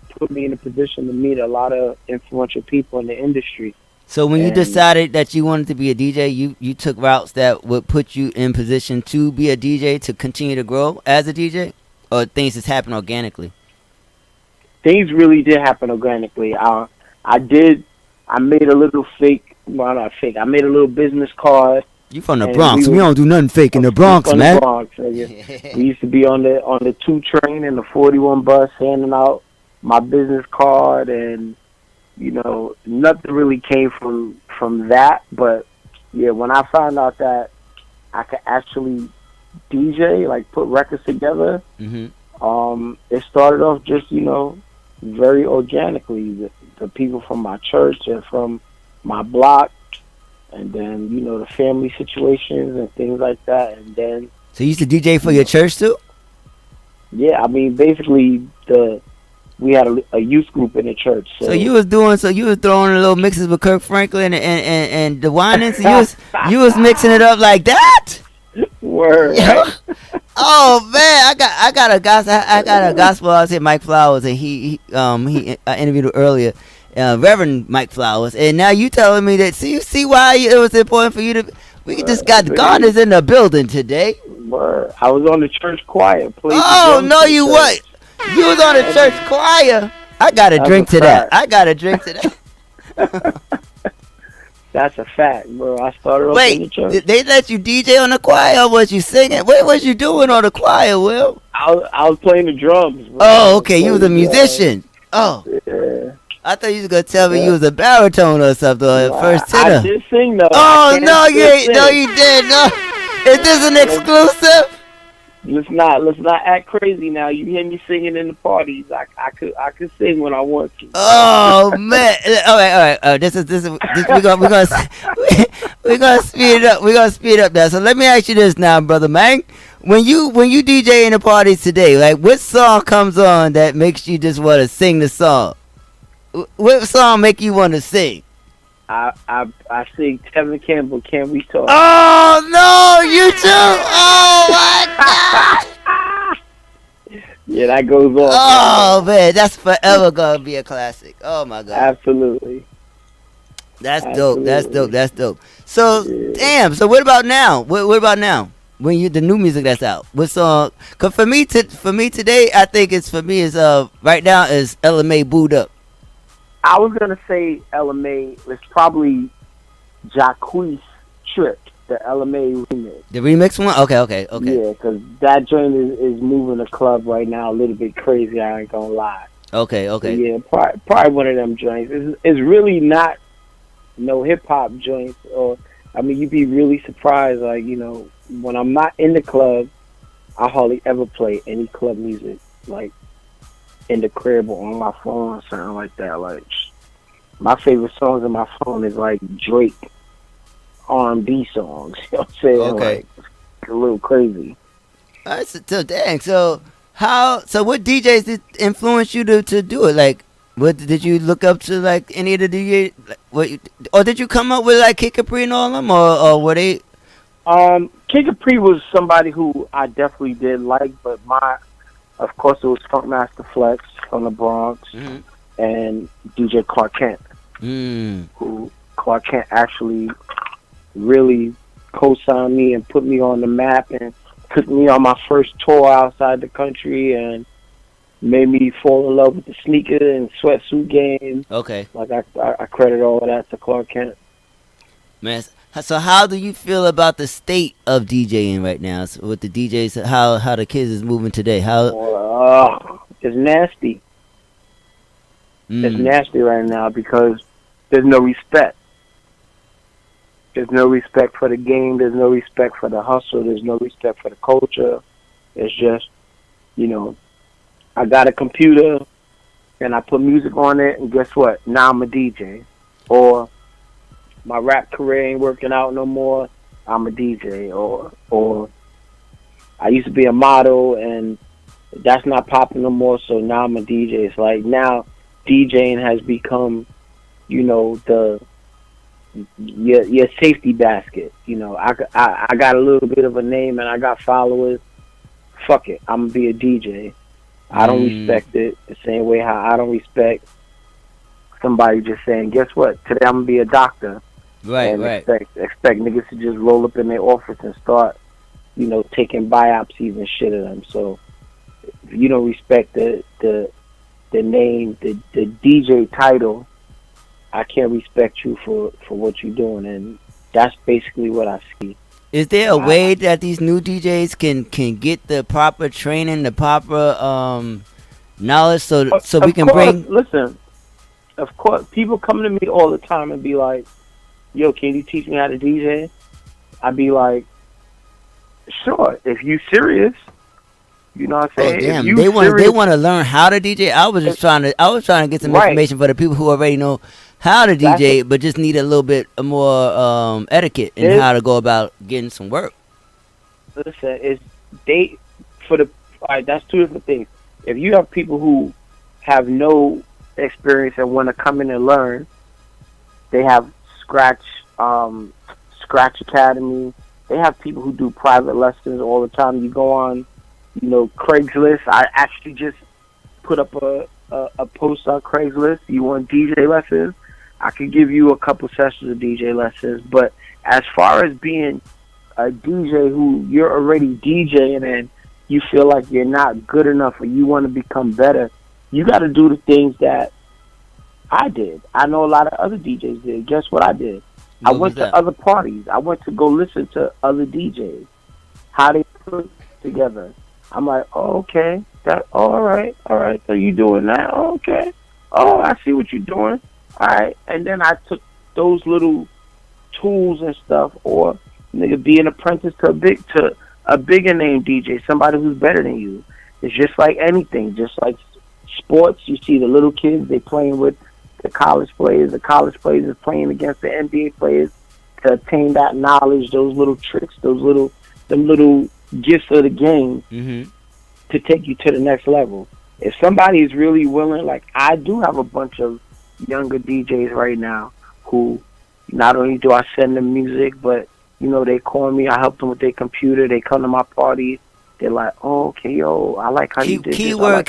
put me in a position to meet a lot of influential people in the industry. So when you decided that you wanted to be a DJ, you took routes that would put you in position to be a DJ, to continue to grow as a DJ, or things just happened organically? Things really did happen organically. I made a little I made a little business card. You from the Bronx? We don't do nothing fake in the Bronx, man. The Bronx, we used to be on the 2 train and the 41 bus, handing out my business card, and nothing really came from that. But yeah, when I found out that I could actually DJ, like put records together, it started off just very organically. The people from my church and from my block, and then the family situations and things like that. And then so you used to DJ for your church too? Yeah, I mean basically we had a youth group in the church. So you was throwing a little mixes with Kirk Franklin and the Winans. You was mixing it up like that? Word. Oh man, I got a gospel artist here, Mike Flowerz, and he I interviewed earlier, Reverend Mike Flowerz, and now you telling me that you see why it was important for you to. We just got the gardeners in the building today. Word. I was on the church choir. Oh no, you what? You was on the church choir. I got a drink to that. That's a fact, bro. I started off in the church. Did they let you DJ on the choir, or was you singing? What was you doing on the choir, Will? I was playing the drums, bro. Oh, okay. You was a musician. Oh. Yeah. I thought you was going to tell me you was a baritone or something, or first tenor. I did sing, though. Oh, no, you ain't. No, you did. No. Is this an exclusive? Let's not act crazy now. You hear me singing in the parties. I could sing when I want to. Oh man! All right. This is we're gonna speed it up. We're gonna speed it up now. So let me ask you this now, brother man. When you DJ in the parties today, like what song comes on that makes you just want to sing the song? What song make you want to sing? I sing Tevin Campbell, Can We Talk? Oh no, you too! Oh my God! Yeah, that goes on. Oh man, that's forever gonna be a classic. Oh my God! Absolutely. That's dope. So damn. So what about now? What about now? When the new music that's out, what song? Cause for me today, I think it's right now is LMA Booed Up. I was gonna say LMA. It's probably Jacquees Trip, the LMA remix. The remix one? Okay. Yeah, because that joint is moving the club right now a little bit crazy. I ain't gonna lie. Okay. Yeah, probably one of them joints. It's really not no hip hop joints, or I mean, you'd be really surprised. Like when I'm not in the club, I hardly ever play any club music. Like. In the crib or on my phone or something like that. Like my favorite songs on my phone is like Drake R&B songs. You know what I'm saying? Okay. Like, it's a little crazy. Alright, so dang. So what DJs did influence you to do it? Like What did you look up to, like any of the DJ? Or did you come up with like Kid Capri and all of them, or were they? Kid Capri was somebody who I definitely did like, but of course, it was Funkmaster Flex from the Bronx and DJ Clark Kent, who Clark Kent actually really co-signed me and put me on the map and took me on my first tour outside the country and made me fall in love with the sneaker and sweatsuit game. Okay. Like I credit all of that to Clark Kent. Man, so how do you feel about the state of DJing right now? So with the DJs, how the kids is moving today? It's nasty. It's nasty right now because there's no respect. There's no respect for the game. There's no respect for the hustle. There's no respect for the culture. It's just, I got a computer and I put music on it, and guess what? Now I'm a DJ. Or my rap career ain't working out no more. I'm a DJ. Or I used to be a model and that's not popping no more, so now I'm a DJ. It's like now DJing has become, your safety basket. I got a little bit of a name and I got followers. Fuck it, I'm gonna be a DJ. I don't respect it the same way how I don't respect somebody just saying, guess what, today I'm gonna be a doctor. Right. Expect niggas to just roll up in their office and start, taking biopsies and shit of them. So if you don't respect the name, the DJ title, I can't respect you for what you're doing, and that's basically what I see. Is there a way that these new DJs can get the proper training, the proper knowledge, so we can bring? Listen, of course, people come to me all the time and be like, "Yo, can you teach me how to DJ?" I'd be like, "Sure, if you serious." You know what I'm saying? Oh, damn. They want to learn how to DJ. I was trying to get some information for the people who already know how to DJ, but just need a little bit more etiquette in how to go about getting some work. Listen, that's two different things. If you have people who have no experience and want to come in and learn, they have Scratch Academy. They have people who do private lessons all the time. You go on, Craigslist. I actually just put up a post on Craigslist. You want DJ lessons? I could give you a couple sessions of DJ lessons. But as far as being a DJ who you're already DJing and you feel like you're not good enough or you want to become better, you got to do the things that I did. I know a lot of other DJs did. Guess what I did? I went to other parties. I went to go listen to other DJs, how they put it together. I'm like, oh, okay, all right. So you doing that? Oh, okay. Oh, I see what you're doing. All right. And then I took those little tools and stuff, or nigga, be an apprentice to a bigger name DJ, somebody who's better than you. It's just like anything, just like sports. You see the little kids, they playing with the college players. The college players is playing against the NBA players to attain that knowledge, those little tricks, them little gifts of the game to take you to the next level. If somebody is really willing, like I do have a bunch of younger DJs right now who not only do I send them music, but they call me, I help them with their computer, they come to my parties, they're like, oh, okay, yo, I like how you did this. Well,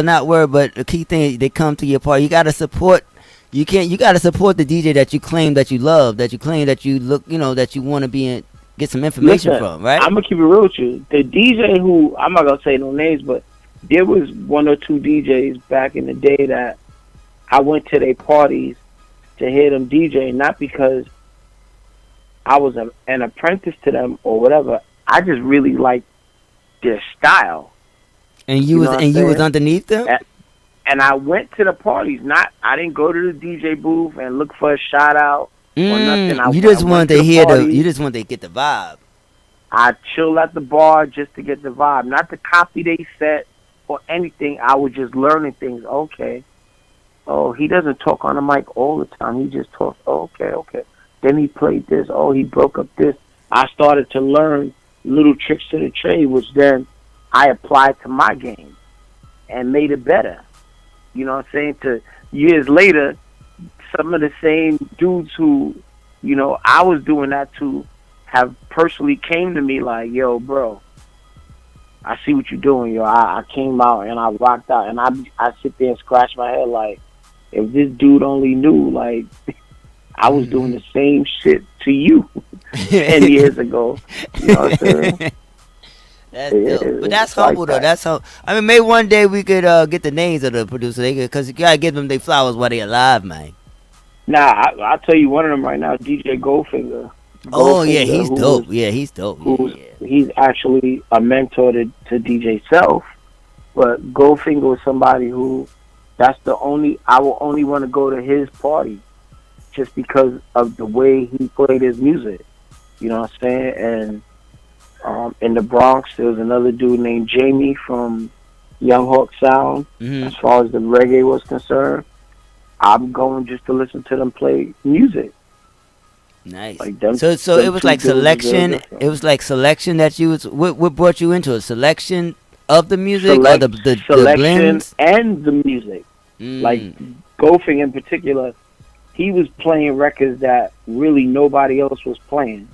not word, but the key thing, they come to your party. You gotta support. You gotta support the DJ that you claim that you love, that you claim that you look, that you want to be in. Get some information from, right? I'm gonna keep it real with you. The DJ who, I'm not gonna say no names, but there was one or two DJs back in the day that I went to their parties to hear them DJ, not because I was an apprentice to them or whatever. I just really liked their style. And you was underneath them? And I went to the parties. I didn't go to the DJ booth and look for a shout out. You just wanted to get the vibe. I chill at the bar just to get the vibe, not to copy they set or anything. I was just learning things. Okay, oh, he doesn't talk on the mic all the time. He just talks. Okay. Then he played this. Oh, he broke up this. I started to learn little tricks to the trade, which then I applied to my game and made it better. You know what I'm saying? To years later, some of the same dudes who, you know, I was doing that to have personally came to me like, yo, bro, I see what you're doing, yo. I came out and I rocked out, and I sit there and scratch my head like, if this dude only knew, like, I was doing the same shit to you 10 years ago. You know what I'm saying? That's dope. But that's humble though. That's how. I mean, maybe one day we could get the names of the producer. Because you gotta give them their flowers while they alive, man. Nah, I'll tell you one of them right now, DJ Goldfinger. Oh yeah, he's dope. He's dope. He's actually a mentor to DJ Self, but Goldfinger was somebody who, I will only want to go to his party just because of the way he played his music. You know what I'm saying? And in the Bronx, there was another dude named Jamie from Young Hawk Sound. As far as the reggae was concerned, I'm going just to listen to them play music. Nice. Like them, so them it was like selection. It was like selection that you was. What brought you into a selection of the music or the selection blends? And the music. Like Goldfinger in particular, he was playing records that really nobody else was playing.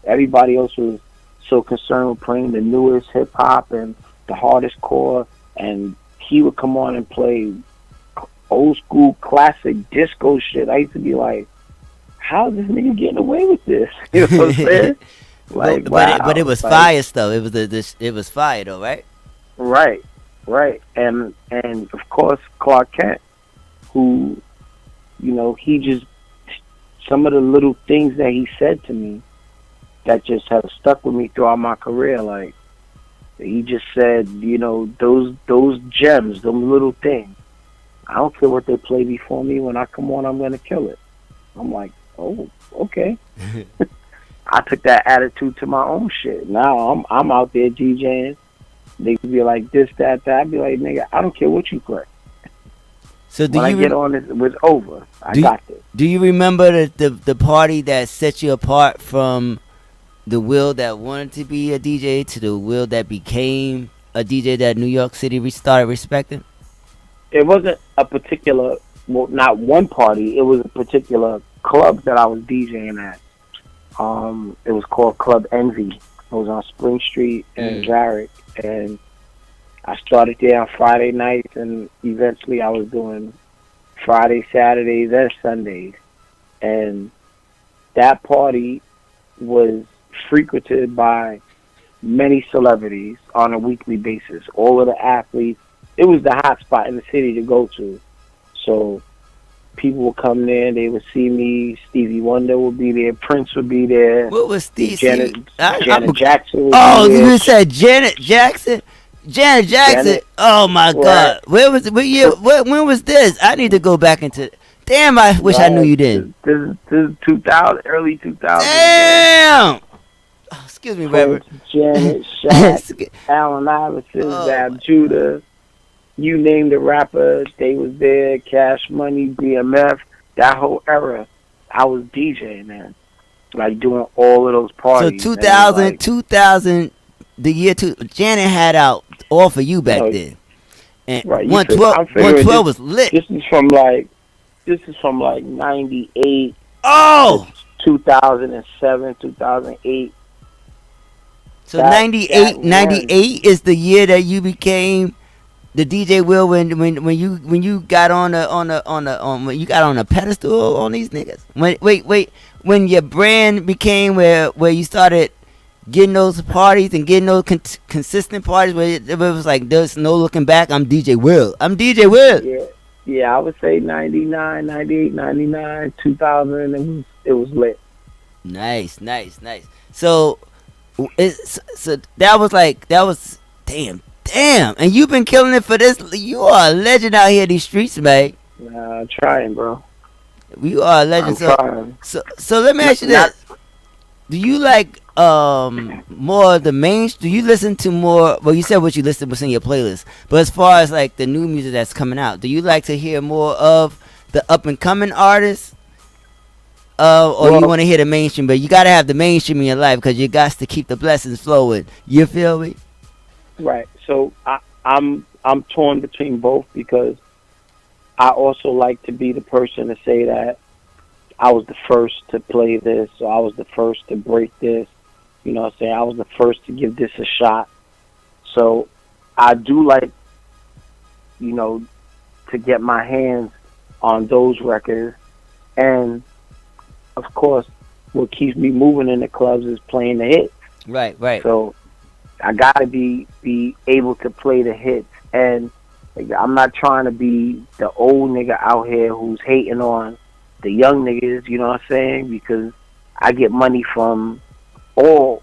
Everybody else was so concerned with playing the newest hip hop and the hardest core, and he would come on and play old school classic disco shit. I used to be like, how's this nigga getting away with this? You know what I'm saying? Like, but it was fire though. It was it was fire though, right? Right. And of course Clark Kent, who, you know, he just, some of the little things that he said to me that just have stuck with me throughout my career. Like, he just said, you know, those gems, those little things, I don't care what they play before me. When I come on, I'm gonna kill it. I'm like, oh, okay. I took that attitude to my own shit. Now I'm out there DJing. They could be like this, that. I'd be like, nigga, I don't care what you play. So when I get on, it was over. I got this. Do you remember the party that set you apart from the Will that wanted to be a DJ to the Will that became a DJ that New York City started respecting? It wasn't a particular, well, not one party. It was a particular club that I was DJing at. It was called Club Envy. It was on Spring Street in Garrick, and I started there on Friday nights, and eventually I was doing Fridays, Saturdays, and Sundays. And that party was frequented by many celebrities on a weekly basis. All of the athletes. It was the hot spot in the city to go to. So people would come there, they would see me. Stevie Wonder would be there. Prince would be there. What was Janet Jackson would oh, be there. You said Janet Jackson? Janet Jackson. Oh my God. When was this? I need to go back into. Damn, I wish I knew you then. This is 2000, early 2000. Damn. Oh, excuse me, Reverend. Janet, Shaq, Allen Iverson, Zab Judah. You name the rapper, they was there. Cash Money, BMF, that whole era. I was DJing, man. Like doing all of those parties. So 2000, the year Janet had out all for you back then. And right, 112 was lit. This is from like 98. Oh! 2007, 2008. So 98 is the year that you became the DJ Will when you got on when you got on a pedestal on these niggas. When your brand became where you started getting those parties and getting those consistent parties where it was like there's no looking back. I'm DJ Will. Yeah, I would say 99, 98, 99, 2000. It was lit. Nice. So that was damn. And you've been killing it for this. You are a legend out here in these streets, man. Trying, bro. You are a legend. So let me ask you this: do you like more of the main? Do you listen to more? Well, you said what you listen was in your playlist, but as far as like the new music that's coming out, do you like to hear more of the up and coming artists? Or you want to hear the mainstream, but you gotta have the mainstream in your life because you got to keep the blessings flowing. You feel me? Right. So I'm torn between both because I also like to be the person to say that I was the first to play this, or I was the first to break this. You know what I'm saying? I was the first to give this a shot. So I do like, you know, to get my hands on those records. And, of course, what keeps me moving in the clubs is playing the hits. Right, right. So I got to be able to play the hits. And I'm not trying to be the old nigga out here who's hating on the young niggas, you know what I'm saying? Because I get money from all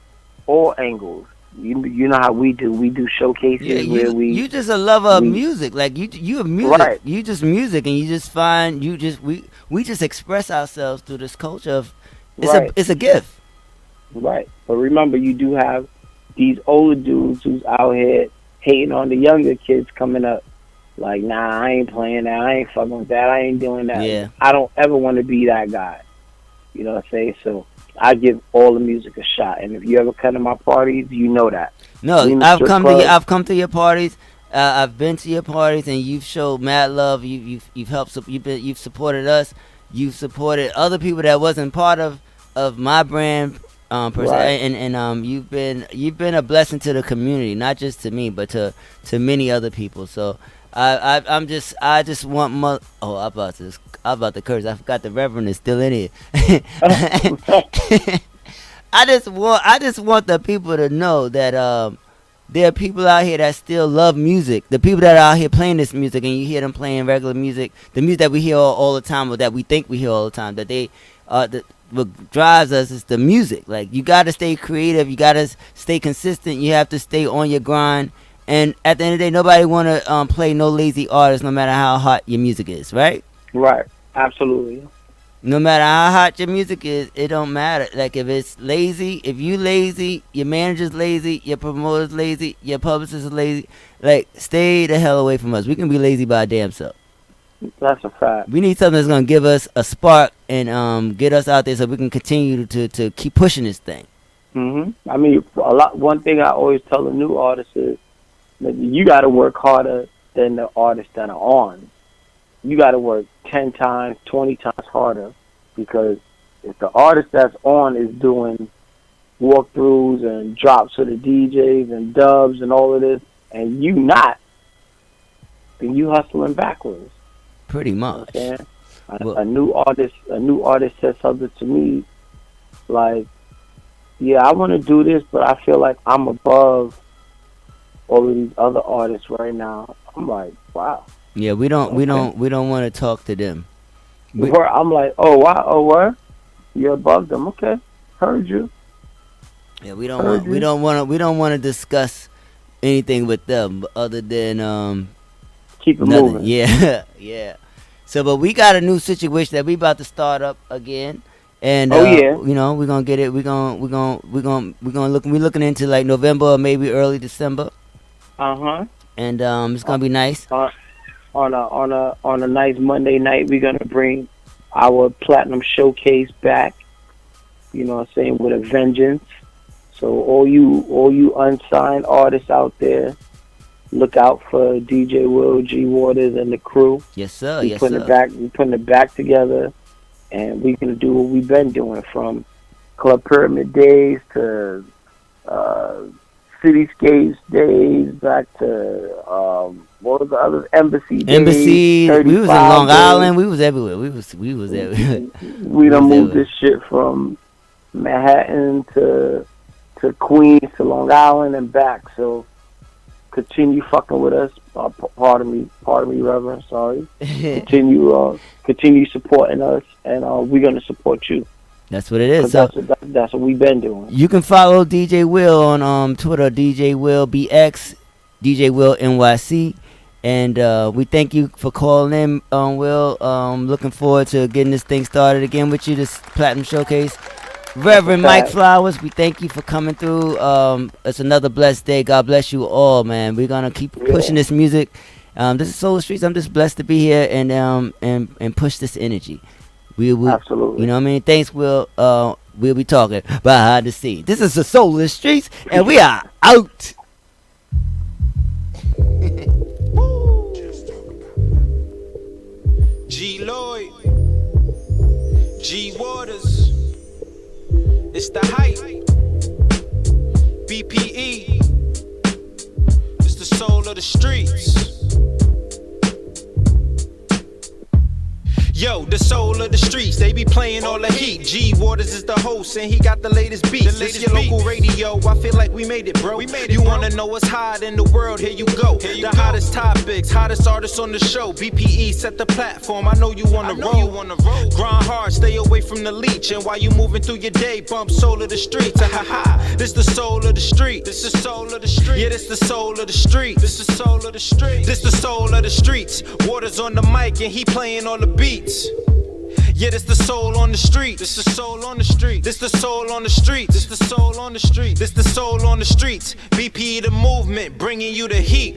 angles. You know how we do showcases where you just a lover of music. Like you a music. Right. You just music, and you just find we just express ourselves through this culture of it's a gift. Right. But remember, you do have these older dudes who's out here hating on the younger kids coming up. Like, nah, I ain't playing that. I ain't fucking with that. I ain't doing that. Yeah. I don't ever want to be that guy. You know what I'm saying? So I give all the music a shot. And if you ever come to my parties, you know that. No, I've come to your parties. I've been to your parties, and you've showed mad love. You've helped. You've supported us. You've supported other people that wasn't part of my brand. Per se, Right. and you've been a blessing to the community, not just to me, but to many other people. So I just want I'm about to curse. I forgot the reverend is still in here. I just want the people to know that there are people out here that still love music. The people that are out here playing this music, and you hear them playing regular music, the music that we hear all the time, or that we think we hear all the time, that they what drives us is the music. Like, you gotta stay creative, you gotta stay consistent, you have to stay on your grind. And at the end of the day, nobody wanna play no lazy artist, no matter how hot your music is, right? Right. Absolutely. No matter how hot your music is, it don't matter. Like, if it's lazy, if you lazy, your manager's lazy, your promoter's lazy, your publicist is lazy, like, stay the hell away from us. We can be lazy by our damn self. That's a fact. We need something that's gonna give us a spark and get us out there so we can continue to keep pushing this thing. I mean, one thing I always tell the new artists is that you got to work harder than the artists that are on. You got to work 10 times, 20 times harder, because if the artist that's on is doing walkthroughs and drops for the DJs and dubs and all of this, and you not, then you hustling backwards. Pretty much. You know what I'm saying? A new artist said something to me like, yeah, I want to do this, but I feel like I'm above all of these other artists right now. I'm like, wow. Yeah, we don't want to talk to them. I'm like, oh wow, oh what? You're above them, okay? Heard you. Yeah, we don't want to discuss anything with them other than keep it nothing. moving. Yeah, yeah. So, but we got a new situation that we about to start up again, and you know, we're gonna get it. We're looking into like November or maybe early December. And it's gonna be nice. On a nice Monday night, we're gonna bring our platinum showcase back. You know what I'm saying, with a vengeance. So all you unsigned artists out there, look out for DJ Will, G Waterz, and the crew. Yes, sir. We're putting it back together, and we're gonna do what we've been doing, from Club Pyramid days to Cityscapes days, back to what was the other Embassy days? We was in Long Island. We was everywhere. We was everywhere. We done moved this shit from Manhattan to Queens to Long Island and back. So continue fucking with us. Pardon me, Reverend. Sorry. Continue supporting us, and we're gonna support you. That's what it is. So that's what we've been doing. You can follow DJ Will on Twitter, DJ Will BX, DJ Will NYC, and we thank you for calling in, Will. Looking forward to getting this thing started again with you, this Platinum Showcase. Reverend Mike Flowerz, we thank you for coming through. It's another blessed day. God bless you all, man. We're gonna keep pushing this music. This is Soul Streets. I'm just blessed to be here and push this energy. Absolutely. You know what I mean? Thanks, Will. We'll be talking behind the scenes. This is the Soul Streets, and we are out. G Lloyd, G Waterz, it's the hype. BPE, it's the soul of the streets. Yo, the soul of the streets, they be playing all the heat. G Waterz is the host and he got the latest beats. This your local radio, I feel like we made it, bro. You wanna know what's hot in the world, here you go. The hottest topics, hottest artists on the show. BPE set the platform, I know you wanna roll. Grind hard, stay away from the leech. And while you moving through your day, bump soul of the streets. This the soul of the street. This the soul of the street. Yeah, this the soul of the street. This the soul of the street. This the soul of the streets. Waterz on the mic and he playing all the beats. Yeah, this the soul on the street. This the soul on the street. This the soul on the street. This the soul on the street. This the soul on the streets. BP the movement, bringing you the heat.